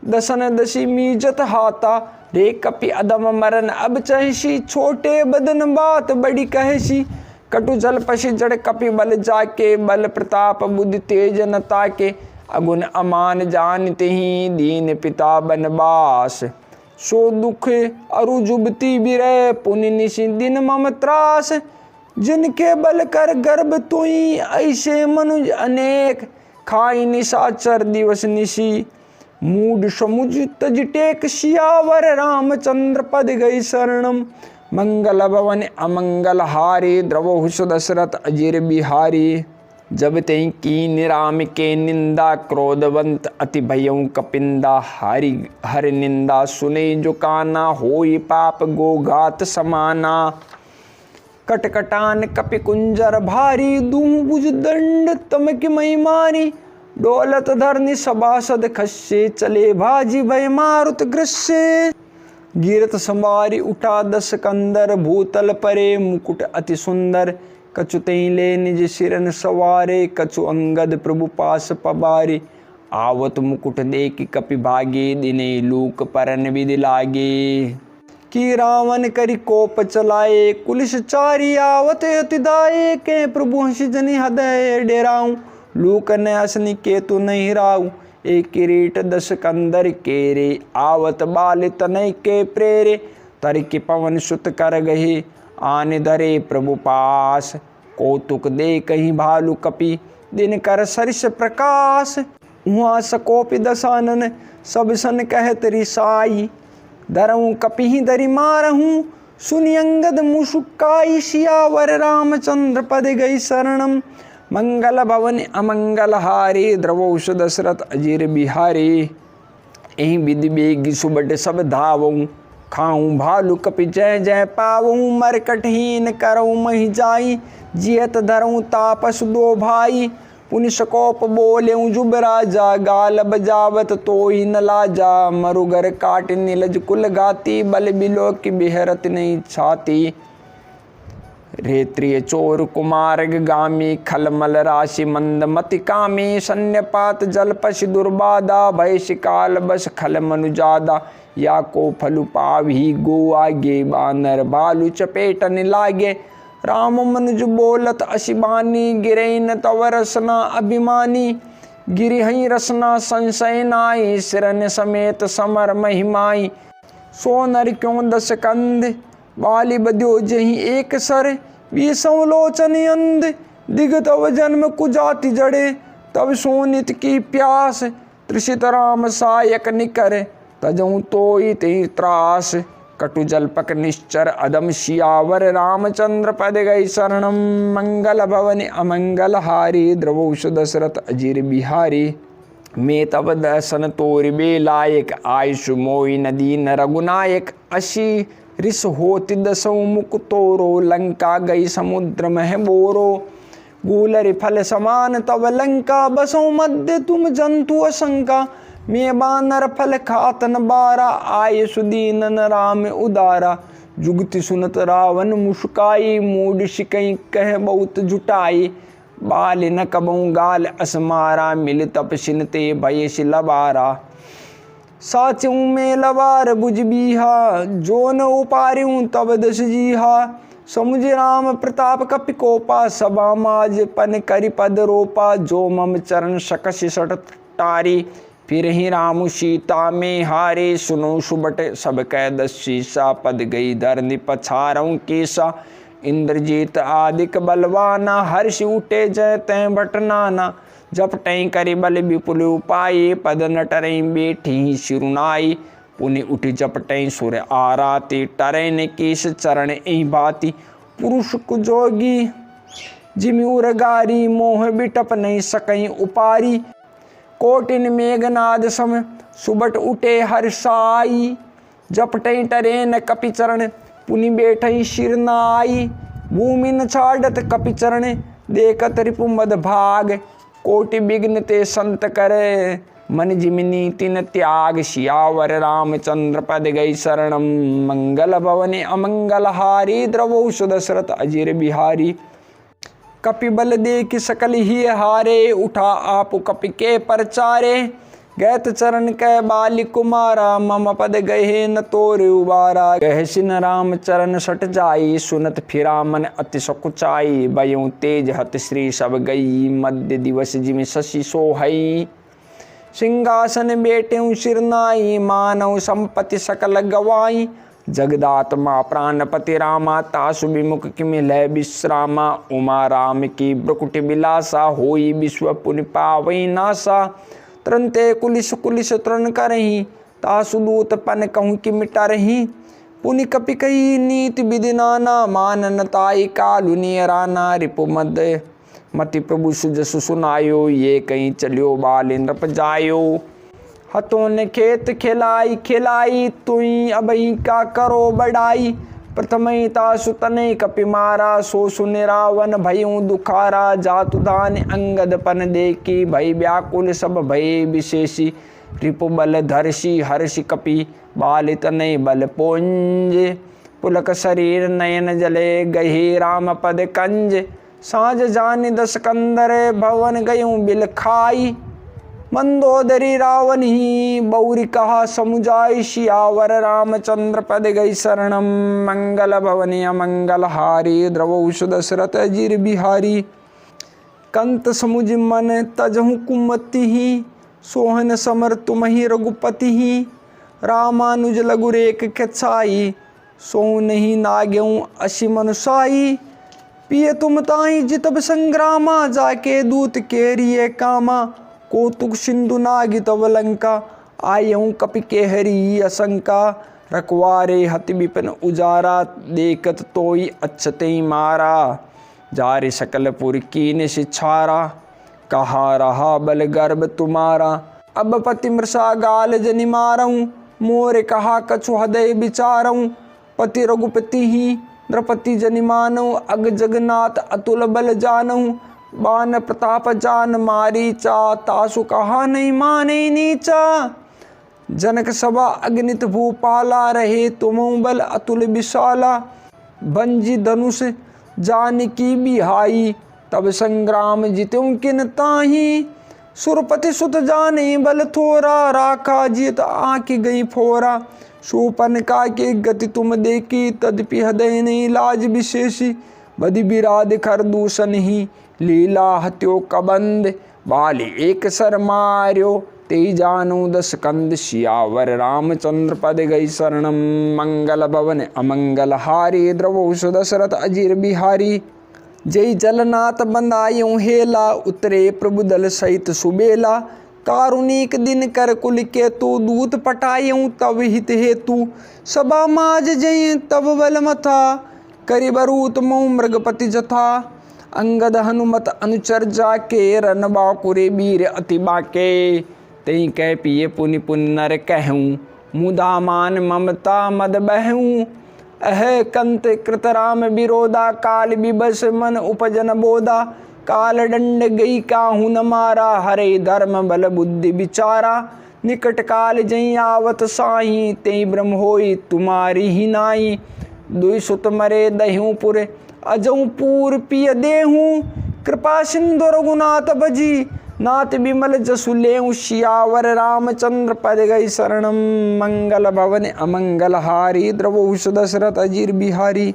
दसन दसी मीजत हाता। रे कपि अदम मरन अब चहसी, छोटे बदन बात बड़ी कहसी। कटु जल पशि जड़ कपि बल जाके, बल प्रताप बुद्धि तेज न ताके। अगुन अमान जानते ही दीन पिता बनवास, सो दुख अरु जुबती बिरह पुनि निशि दिन मम त्रास। जिनके बल कर गर्भ तुई ऐसे मनुज अनेक, खाई निशाचर दिवस निशी। मूड समुझ तज टेक सियावर, रामचंद्र पद गई शरणम। मंगल भवन अमंगल हारी, द्रवहु दशरथ अजिर बिहारी। जब तई कीन राम के निंदा, क्रोधवंत अति भयउ कपिंदा। हरि निंदा सुने जो काना, होई पाप गोघात समाना। कटकटान कपि कुंजर भारी, दूह भुज दंड तमक मई मारी। डोलत धरनी सभासद खस्से, चले भाजी भय मारुत ग्रस्से। गिरत संवारी उठा दस कंदर, भूतल परे मुकुट अति सुंदर। कछु तई ले निज सिरन सवारे, कछु अंगद प्रभु पास पबारे। आवत मुकुट देखि कपि भागे, दिने लूक परन विधि लागे। कि रावण करि कोप चलाए, कुलिस चारी आवत अति दाये। के प्रभु हंसि जनि हृदय डेराऊं, लूक न असनि केतु नहीं राऊ। एक किरीट दस कंदर केरे, आवत बाल तनय के प्रेरे। तर कि पवन सुत कर गहे, आने धरे प्रभु पास। कौतुक दे कहीं भालु कपि, दिन कर सरिस प्रकाश। उहाँ सकोपि दसानन, सब सन कहत रिसाई। धरऊं कपि ही धरि मारहूँ, सुनि अंगद मुसुकाई। सियावर रामचंद्र पद गई शरणम। मंगल भवन अमंगल हारी, द्रवहु दशरथ अजिर बिहारी। एहि विधि बेगी सुबट सब धावऊं, खाऊं भालु कपि जय जय पावऊं। मरकटहीन करऊं महि जाई, जियत धरऊं तापस दो भाई। पुनि सकोप बोलेऊं जुब राजा, गाल बजावत तोहि न लाजा। मरुगर काट नीलज कुल गाती, बल बिलो की बिहरत नहीं छाती। रेत्रिय चोर कुमारग गामी, खलमल राशि मंद मति कामी। सन्यपात जलपश दुर्बादा, भय शिकाल बस खल मनुजादा। या को फलु पावी गो आगे, बानर भालु चपेटन लागे। राम मनुज बोलत अशिबानी, गिरे न तव रसना अभिमानी। गिरि हई रसना संशय नाई, सिरन समेत समर महिमाई। सो नर क्यों दस कंध, बाली बद्यो जही एक सर। विषम लोचन अंध, दिग तव जन्म कुजाति जड़े। तब सोनित की प्यास, तृषित राम सायक निकर। तजऊं तोई ते त्रास, कटु जलपक निश्चर अदम। सियावर रामचंद्र पद गई शरणम। मंगल भवन अमंगल हारी, द्रवहु दशरथ अजिर बिहारी। मैं तब दर्शन तोरि बे लायक, आयुषु मोई नदी न रघुनायक। असी रिस होति दसों मुख तोरो, लंका गई समुद्र मह बोरो। गूलरि फल समान तब लंका, बसों मध्य तुम जंतु असंका। मैं बानर फल खात न बारा, आय सुदीन न राम उदारा। जुगति सुनत रावण मुस्काई, मूड शिकई कह बहुत जुटाई। बाल न कबऊं गाल असमारा, मिल तपसिन ते भयसि लबारा। साचूं में लबार बुझ बीहा, जो न उपार्यूं तब दस जीहा। समुझ राम प्रताप कपि कोपा, सभा माज पन करि पद रोपा। जो मम चरण सकसि सट टारी, फिर ही राम सीता में हारे। सुनो सुबट सब कह दस शीसा, पद गई धरनी पछारऊं केसा। इंद्रजीत आदिक बलवाना, हर्ष उठे जय तय भटनाना। जप टई करि बल विपुल उपाय, पद न टरई बैठी सिरुनाई। पुनि उठि जप टई सुर आराती, टरै न केश चरण एहि भांति। पुरुष कुजोगी जिमि उरगारी, मोह बिटप नहीं सकई उपारी। कोटिन मेघनाद सम सुबट उठे हर्षाई। जप टई टरे न कपि चरण, पुनि बैठई सिर नाई। भूमि न छाड़त कपि चरण, देखत रिपु मद भाग। कोटि विघ्न ते संत करे, मन जिमिनी तिन त्याग। सियावर रामचंद्र पद गई शरणम। मंगल भवन अमंगल हारी, द्रवहु दशरथ अजिर बिहारी। कपि बल देख सकल ही हारे, उठा आप कपि के परचारे। गैत चरण कै बाली कुमारा, मम पद गहे न तोर उबारा। गह सिन राम चरण सट जाई, सुनत फिरा मन अति सकुचाई। बयों तेज हत श्री सब गई, मध्य दिवस जिमि शशि सोहई। सिंहासन बेटेऊ सिरनाई, मानव संपत्ति सकल गवाई। जगदात्मा प्राणपति रामा, तासु विमुख किमि लय विश्रामा। उमा राम की ब्रकुटि बिलासा, होई विश्व पुनि पावई नासा। तरंते कुलिस कुलिस तरण करही, तासु दूत पन कहूँ कि मिटरही। पुनि कपि कही नीति विधि नाना, मानन ताई कालु नियराना। रिपु मति प्रभु सुजसु सुनायो, ये कहीं चलियो बाल नृप जायो। हतों ने खेत खिलाई खिलाई, तुई अबही का करो बढ़ाई। प्रथमई तासु तनय कपि मारा, सो सुनि रावण भयउ दुखारा। जातु धान अंगद पन देखी, भय व्याकुल सब भय विशेषी। रिपु बल धर्षि हर्षि कपि, बाल तनय बल पुंज। पुलक शरीर नयन जले, गहे राम पद कंज। साँझ जानि दस कंदर, भवन गयूं बिल खाई। मंदोदरी रावण ही बौरी कहा समुझाई, सियावर रामचंद्र पद गई शरणम। मंगल भवनी अमंगल हारी, द्रवौ दशरथ अजीर बिहारी। कंत समुझ मन तजहु कुमति ही, सोहन समर तुमहि रघुपति ही। रामानुज लघु रेख खेचाई, सो नहीं नाग्यऊ असी मनुसाई। पिय तुम ताई जितब संग्रामा, जाके दूत केरिए कामा। कौतुक सिंधु नागी तव लंका, आयऊँ कपि केहरी असंका। रखवारे हति विपिन उजारा, देखत तोई अच्छते मारा। जारे सकल पुर कीन शिक्षारा, कहा रहा बल गर्भ तुम्हारा। अब पति मृषा गाल जनि मारऊँ, मोरे कहा कछु हृदय विचारऊँ। पति रघुपति ही द्रपति जनि मानऊ, अग जगन्नाथ अतुल बल जानऊ। बान प्रताप जान मारीचा, तासु कहा नहीं माने नीचा। जनक सभा अग्नित भूपाला, रहे तुमऊ बल अतुल विशाला। भंजी धनुष जानकी बिहाई, तब संग्राम जितऊ किन ताही। सुरपति सुत जाने बल थोरा, राखा जीत आँखि गई फोरा। शूर्पणखा के गति तुम देखी, तदपि हृदय नहीं लाज विशेषी। बधि विराध कर दूषण ही, लीला हत्यो कबंद। बाली एक सर मार्यो, ते जानो दस कंद। सियावर रामचंद्र पद गई शरणम। मंगल भवन अमंगल हारी, द्रवौ दशरथ अजीर बिहारी। जय जलनाथ बंदायों हेला, उतरे प्रभु दल सहित सुबेला। कारुणिक दिन कर कुल के तू, दूत पटायूं तब हित हेतु। सभा माज जय तब बल मथा, करि बरूत मऊ मृगपति जथा। अंगद हनुमत अनुचर जाके, रन बाकुरे वीर अति बाके। तई कह पिए पुनि पुनि नर कहूँ, मुदा मान ममता मद बहूँ। अह कंत कृतराम विरोधा, काल विबस मन उपजन बोधा। काल दंड गई काहू न मारा, हरे धर्म बल बुद्धि विचारा। निकट काल जई आवत साही, तेई ब्रह्म होई तुम्हारी ही नाई। दुई सुत मरे दह्यूं पुर, अजऊ पूर पिय देहूँ। कृपा सिंधु रघुनाथ भजी, नाथ विमल जसु लेऊं। सियावर रामचंद्र पद गई शरणम। मंगल भवन अमंगल हारी, द्रवौ दशरथ अजीर बिहारी।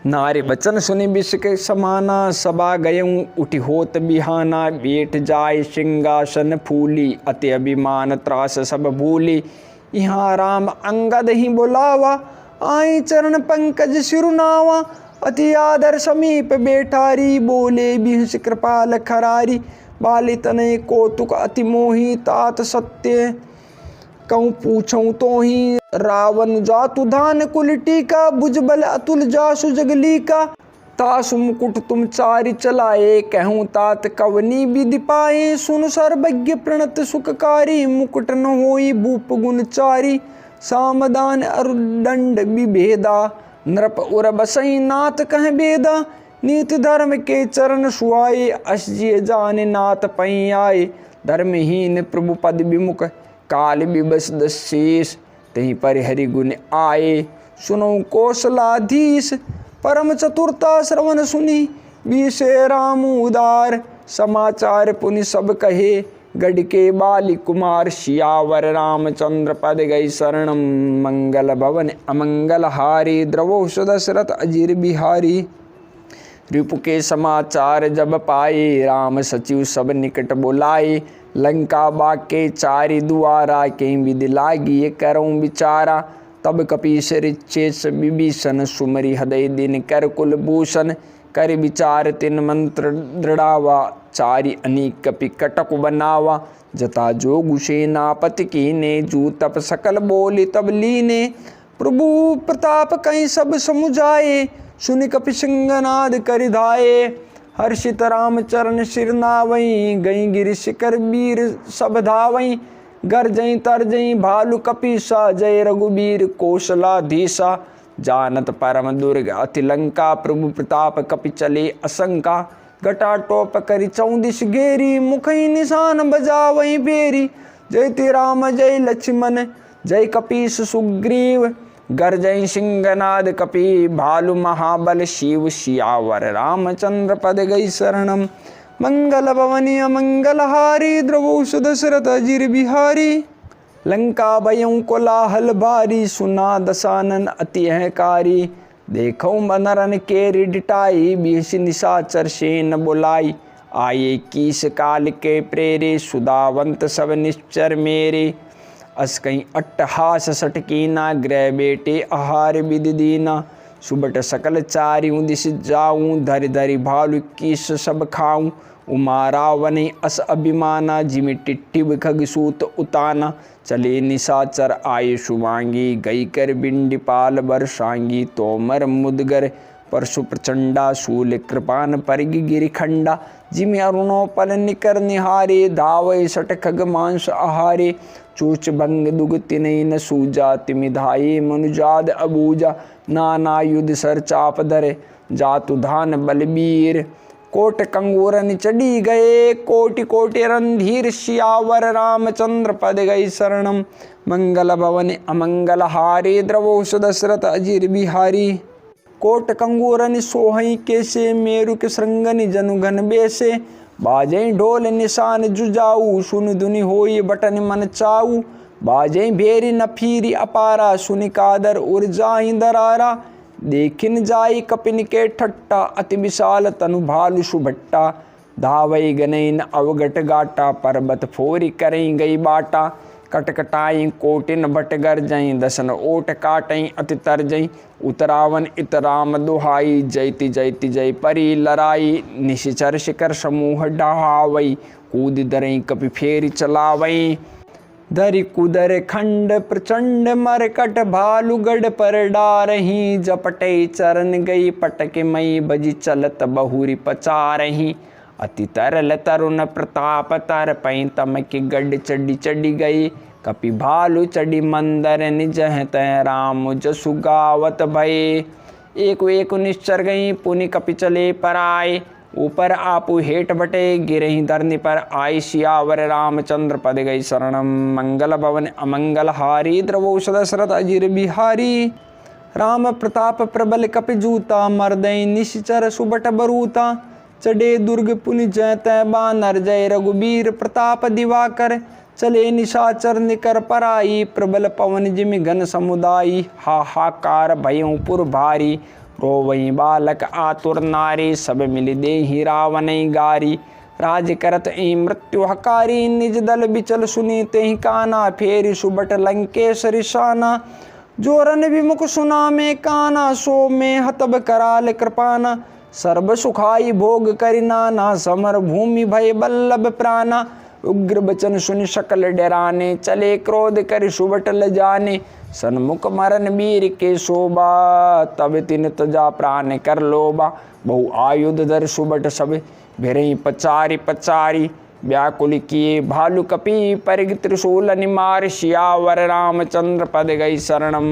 नारी बचन सुनि विष के समाना, सभा गयऊं उठि होत बिहाना। बैठ जाय सिंहासन फूली, अति अभिमान त्रास सब भूली। यहाँ राम अंगद ही बुलावा, आई चरण पंकज सिरुनावा। अति आदर समीप बैठारी, बोले बिहस कृपाल खरारी। बाली तनय कौतुक अति मोही, तात सत्य कहूँ पूछऊँ तो ही। रावण जातु धान कुल टीका, भुजबल अतुल जासु जगली का। तासु मुकुट तुम चारि चलाए, कहूँ तात कवनी विधि पाए। सुन सर्वज्ञ प्रणत सुखकारी, मुकुट न होई भूप गुण चारी। सामदान अरुदंड विभेदा, नृप उर बसई नाथ कह बेदा। नीति धर्म के चरण सुहाए, असिय जाने नाथ पई आए। धर्महीन प्रभु पद विमुख, काल विबस दशेष। तहीं पर हरि गुण आए, सुनो कौशलाधीश। परम चतुरता श्रवण सुनी, बीसे राम उदार। समाचार पुनि सब कहे, गढ़ के बाली कुमार सियावर रामचंद्र पद गई शरणम। मंगल भवन अमंगल हारी द्रवो सुदशरथ अजीर बिहारी। रिपु के समाचार जब पाए राम सचिव सब निकट बुलाए। लंका बाग के चारि दुआरा के विधि लागी ये करऊँ विचारा। तब कपीस ऋचेश विभीषण सुमरि हृदय दिन कर कुलभूषण। कर विचार तिन मंत्र दृढ़ावा चारि अनेक कपि कटक बनावा। जता जोगु सेनापति कीने जू तप सकल बोली तब लीने। प्रभु प्रताप कहीं सब समुझाए सुनि कपि सिंहनाद कर धाये। हर्षित राम चरण सिर नावई गई गिरि शिखर वीर सब धावई। गर्जई तरजई भालु कपीसा जय रघुबीर कौशलाधीसा। जानत परम दुर्ग अति लंका प्रभु प्रताप कपि चले असंका। घटा टोप करी चौदिश घेरी मुखई निशान बजावई बेरी। जय ति राम जय लक्ष्मण जय कपीस सुग्रीव। गर्जय सिंहनाद कपि भालु महाबल शिव सियावर रामचंद्र पद गई शरणम। मंगल भवनी अमंगल हारी द्रवो सुदशरथ अजीर बिहारी। लंका भयं कोलाहल भारी सुना दशानन अति अहकारी। देखो मनरन केरी डिटाई बीस निशाचर सेन बुलाई। आये कीस काल के प्रेरे सुदावंत सब निश्चर मेरे। अस कहीं अट्टहास सटकीना गृह बेटे आहार विधि दीना। सुबट सकल चारियों दिश जाऊं धरि धरि भालु कीस सब खाऊं। उमा रावने अस अभिमाना जिमि टिट्टिब खग सूत उताना। चले निशाचर आये शुभांगी गई कर बिंडिपाल बरसांगी। तोमर मुदगर परशु प्रचंडा शूल कृपान परिग गिरिखंडा। जिमि अरुणोपल निकर निहारे धावय सट खग मांस आहारे। चोच भंग दुग तिनय न सूजा तिमि धाये मनुजाद अबूजा। नाना युध सर चाप धरे जातु धान बलबीर। कोट कंगूरन चढ़ी गए कोटि कोटि रणधीर सियावर रामचंद्र पद गई शरणम। मंगल भवन अमंगल हारी द्रवो सुदशरथ अजीर बिहारी। कोट कंगूरन सोहई केसे मेरु के श्रृंगनि जनु घन बेसे। बाजई ढोल निशान जुजाऊ सुन दुनि होई बटन मन चाऊ। बाजई भेरी नफीरी अपारा सुनि कादर उर जाहि दरारा। देखिन जाई कपिन के ठट्टा अति विशाल तनु भालु सुभट्टा। धावई गनैन अवगट गाटा पर्वत फोरी करई गई बाटा। कटकटाई कोटिन भट गरजई दसन ओट काटई अति तरजई। उतरावन इत राम दुहाई जयति जयति जय परी लराई। निशिचर शिखर समूह डहावई कूद दरई कपि फेरी चलावई। धरि कुदर खंड प्रचंड मरकट भालु गढ़ पर डारही। जपटई चरण गई पटक मई बजी चलत बहुरी पचारही। अति तरल तरुण प्रताप तर पई तमक गढ़ चढ़ी चढ़ी गई। कपि भालु चढ़ी मंदर निज तय राम जसु गावत भये। एक निश्चर गई पुनि कपि चले पराए। ऊपर आपु हेठ बटे गिरही धरनी पर आई। सियावर रामचंद्र पद गई शरणम। मंगल भवन अमंगल हारी द्रवो सुदशरथ अजीर बिहारी। राम प्रताप प्रबल कपि जूता मर्दई निश्चर सुबट बरूता। चढ़े दुर्ग पुनि जयतै बानर जय रघुबीर प्रताप दिवाकर। चले निशाचर निकर पराई प्रबल पवन जिमि घन समुदायी। हाहाकार भयों पुर भारी रोवई बालक आतुर नारी। सब मिल देहि रावणई गारी। राज करत ए मृत्यु हकारी निज दल बिचल सुनी तेहि काना। फेरी सुबट लंकेश रिसाना जोरन विमुख सुना में काना। सो में हतब कराल कृपाना सर्व सुखाई भोग करिनाना। समर भूमि भय बल्लभ प्राणा। उग्र बचन सुनि सकल डराने चले क्रोध कर सुबट ल जाने। सन्मुख मरन वीर के शोभा तब तिन तजा प्राण कर लोबा। बहु आयुध धर सुबट सब भिरई पचारी पचारी। व्याकुल किए भालु कपि परिग त्रिशूल निमार। सियावर रामचंद्र पद गई शरणम।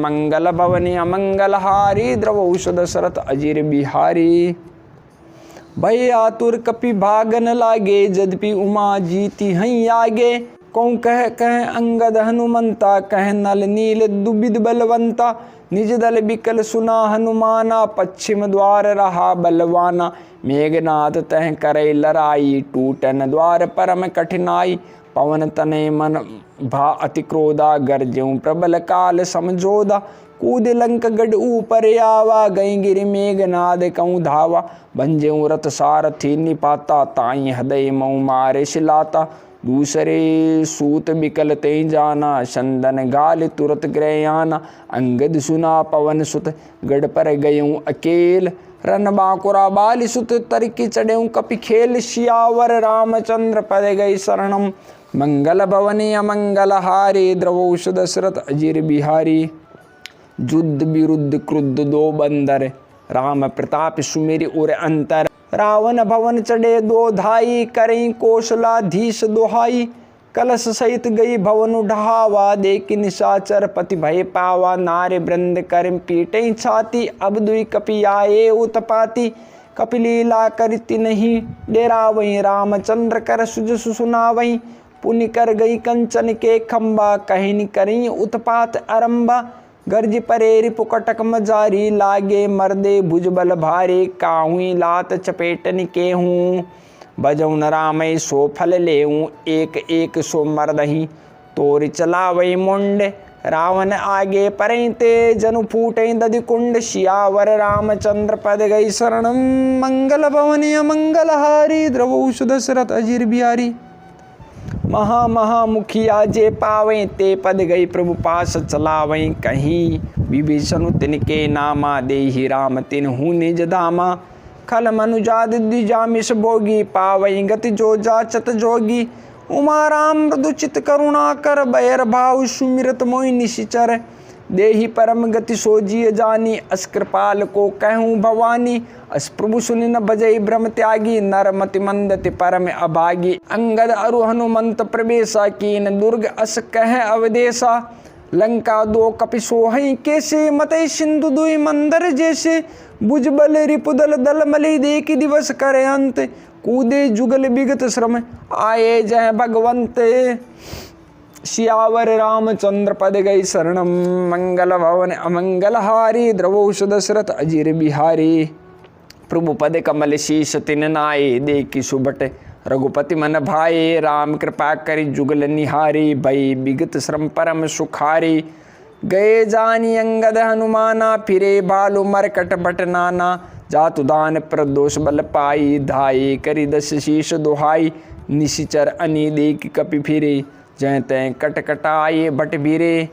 मंगल भवनी अमंगल हारी द्रवो सुदशरथ अजीर बिहारी। भय आतुर कपि भागन लागे यद्यपि उमा जीती हई आगे। कौं कह कह अंगद हनुमंता कह नल नील दुबिद बलवंता। निज दल बिकल सुना हनुमाना, पश्चिम द्वार रहा बलवाना। मेघनाद तह करे लड़ाई, टूटन द्वार परम कठिनाई। पवन तनय मन भा अति क्रोधा, गरज्यों प्रबल काल समझोदा। कूद लंक गढ़ ऊपर आवा, गई गिरि मेघनाद कहूँ धावा। भंज्यों रथ सारथी निपाता, ताई हृदय मऊ मारे शिलाता। दूसरे सूत बिकल ते जाना, चंदन गाल तुरत ग्रह आना। अंगद सुना पवन सुत, गढ़ पर गयूं अकेल। रन बांकुरा बाल सुत, तरकी चढ़ेऊं कपि खेल। सियावर रामचंद्र पद गई शरणम, मंगल भवनी अमंगल हारी। द्रवौष दशरथ अजीर बिहारी, युद्ध विरुद्ध क्रुद्ध दो बंदर। राम प्रताप सुमेरि उर अंतर, रावण भवन चढ़े दो धाई। करई कौशलाधीश दोहाई, कलश सहित गई भवन ढहावा। देखि निशाचर पति भय पावा, नारे वृंद कर पीटे छाती। अब दुई कपि आए उत्पाती, कपिलीला करती नहीं डेरा। वहीं रामचंद्र कर सुज सुनावई, पुण्य कर गई कंचन के खंबा। कहीं करी उत्पात आरंभा, गर्ज परे रिपु कटक मजारी। लागे मर्दे भुजबल भारे, काहुई लात चपेटन के हूँ। बजौं न रामय सो फल लेऊं, एक एक सो मर्दही तोर चलावई मुंड। रावण आगे परई ते, जनु फूटई दधि कुंड। सियावर रामचंद्र पद गई शरणम, मंगल भवनी अमंगल हारी। द्रवौष दशरथ अजीर बिहारी, महा मुखिया जे पावें। ते पद गई प्रभु पास चलावें, कहीं विभीषण तिनके नामा। देहि राम तिन्हु निज धामा, खल मनुजाद द्विजामिष भोगी। पावें गति जो जाचत जोगी, उमा राम मृदु चित करुणा कर। बैर भाव सुमिरत मोहि निशिचर, देहि परम गति सोजिय जानी। अस कृपाल को कहूँ भवानी, अस प्रभु सुनि न बजई ब्रह्म त्यागी। नर मति मंदति परम अभागी, अंगद अरु हनुमंत प्रवेशा। कीन दुर्ग अस कह अवदेशा, लंका दो कपि सोहई कैसे। मतई सिंधु दुई मंदर जैसे, भुजबल रिपुदल दल मलि। देखि दिवस करे अंत, कूदे जुगल विगत श्रम। आए जय भगवंत, सियावर रामचंद्र पद गई शरणम। मंगल भवन अमंगल हारी, द्रवौष दशरथ अजीर बिहारी। प्रभु पद कमल शीश तिन नाये, देखि सुबट रघुपति मन भाए। राम कृपा करि जुगल निहारी, भई विगत श्रम परम सुखारी। गए जानी अंगद हनुमाना, फिरे भालु मरकट बट नाना। जातु दान प्रदोष बल पाई, धाये करि दस शीश दुहाई। निशिचर अनि देखि कपि फिरे, जय तय कटकटाये भट बीरे।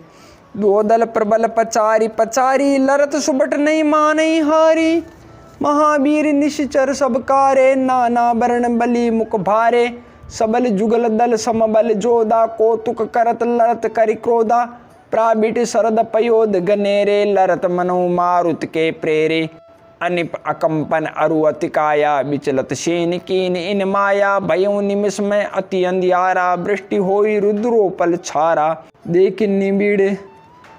दो दल प्रबल पचारी पचारी, लरत सुबट नहीं मानई हारी। महावीर निशिचर सब कारे, नाना वरण बलि मुख भारे। सबल जुगल दल समबल जोदा, कौतुक करत लरत करि क्रोधा। प्राबिट शरद पयोध गनेरे, लरत मनो मारुत के प्रेरे। अनिप अकंपन अरु अति काया, विचलत सेन कीन इन माया। भयों निमिष में अति अंधियारा, वृष्टि होई रुद्रोपल छारा। देख निबिड़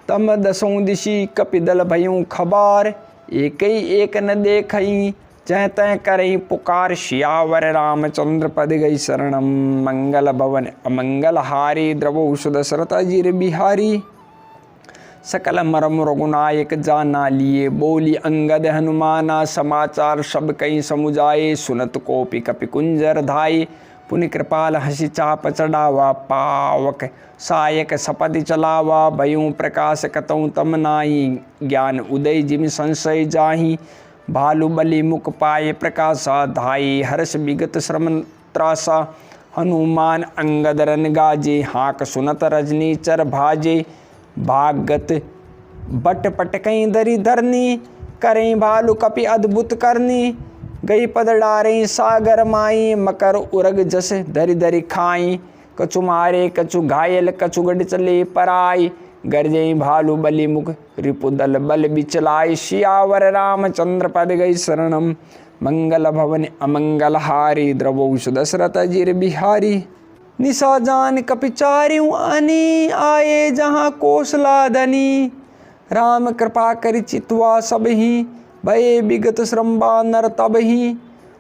तम दसों दिशि, कपिदल भयों खबार। एक ही एक न देखई, जय तय करई पुकार। सियावर रामचंद्र पद गई शरणम, मंगल भवन अमंगल हारी। द्रवौष दशरथ अजीर बिहारी, सकल मरम रघुनायक जाना। लिए बोली अंगद हनुमाना, समाचार सब कई समुझाए। सुनत कोपि कपि कुंजर धाये, पुनि कृपाल हसी चाप चढ़ावा। पावक सायक सपदि चलावा, भयों प्रकाश कतौं तम नाई। ज्ञान उदय जिमि संशय जाहि, भालु बलि मुख पाए प्रकाशा। धाये हर्ष विगत श्रम त्रासा, हनुमान अंगद रन गाजे। हाँक सुनत रजनी चर भाजे, भागत बट पटकई दरी धरनी। करें भालु कपि अद्भुत करनी, गई पद डारें सागर माई। मकर उरग जस धरि धरि खाई, कछु मारे कछु घायल कछु गढ़ चले पराई। गरजई भालु बलि मुख रिपुदल बल बिचलाई। सियावर रामचंद्र पद गई शरणम, मंगल भवन अमंगल हारी। द्रवौष दशरथ अजीर बिहारी, निशा जान कपिचार्यों अनी। आए जहाँ कौशलाधनी, राम कृपा करि चितवा सबही। भये विगत श्रम बानर तबही,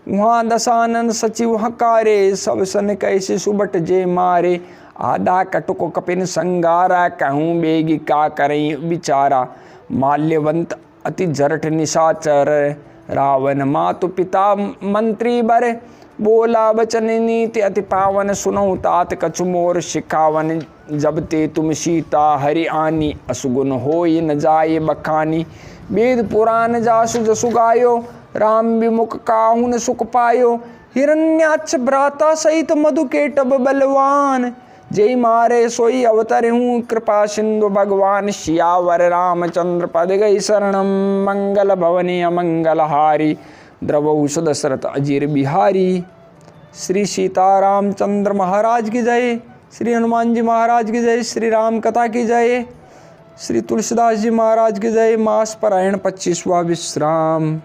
वहाँ दशानन सचिव हकारे। सब सन कैसे सुबट जे मारे, आधा कटुक कपिन संगारा। कहूँ बेगी का करई विचारा। माल्यवंत अति जरठ निशाचर, रावण मातु पिता मंत्री बर, बोला बचन नीति अति पावन, सुनहु तात कछु मोर शिखावन, जब ते तुम सीता हरि आनी, असुगुन होय न जाय बखानी, वेद पुराण जासु जसु गायो, राम विमुख काहुन सुख पायो, हिरण्याक्ष भ्राता सहित मधु केटब बलवान, जय मारे सोई अवतर हूँ कृपा सिंधु भगवान, सियावर रामचंद्र पद गई शरणम, मंगल भवनी अमंगल हारी, द्रवौ दशरथ अजीर बिहारी। श्री सीतारामचंद्र महाराज की जय, श्री हनुमान जी महाराज की जय, श्री राम कथा की जय, श्री तुलसीदास जी महाराज की जय। मास पारायण 25वां विश्राम।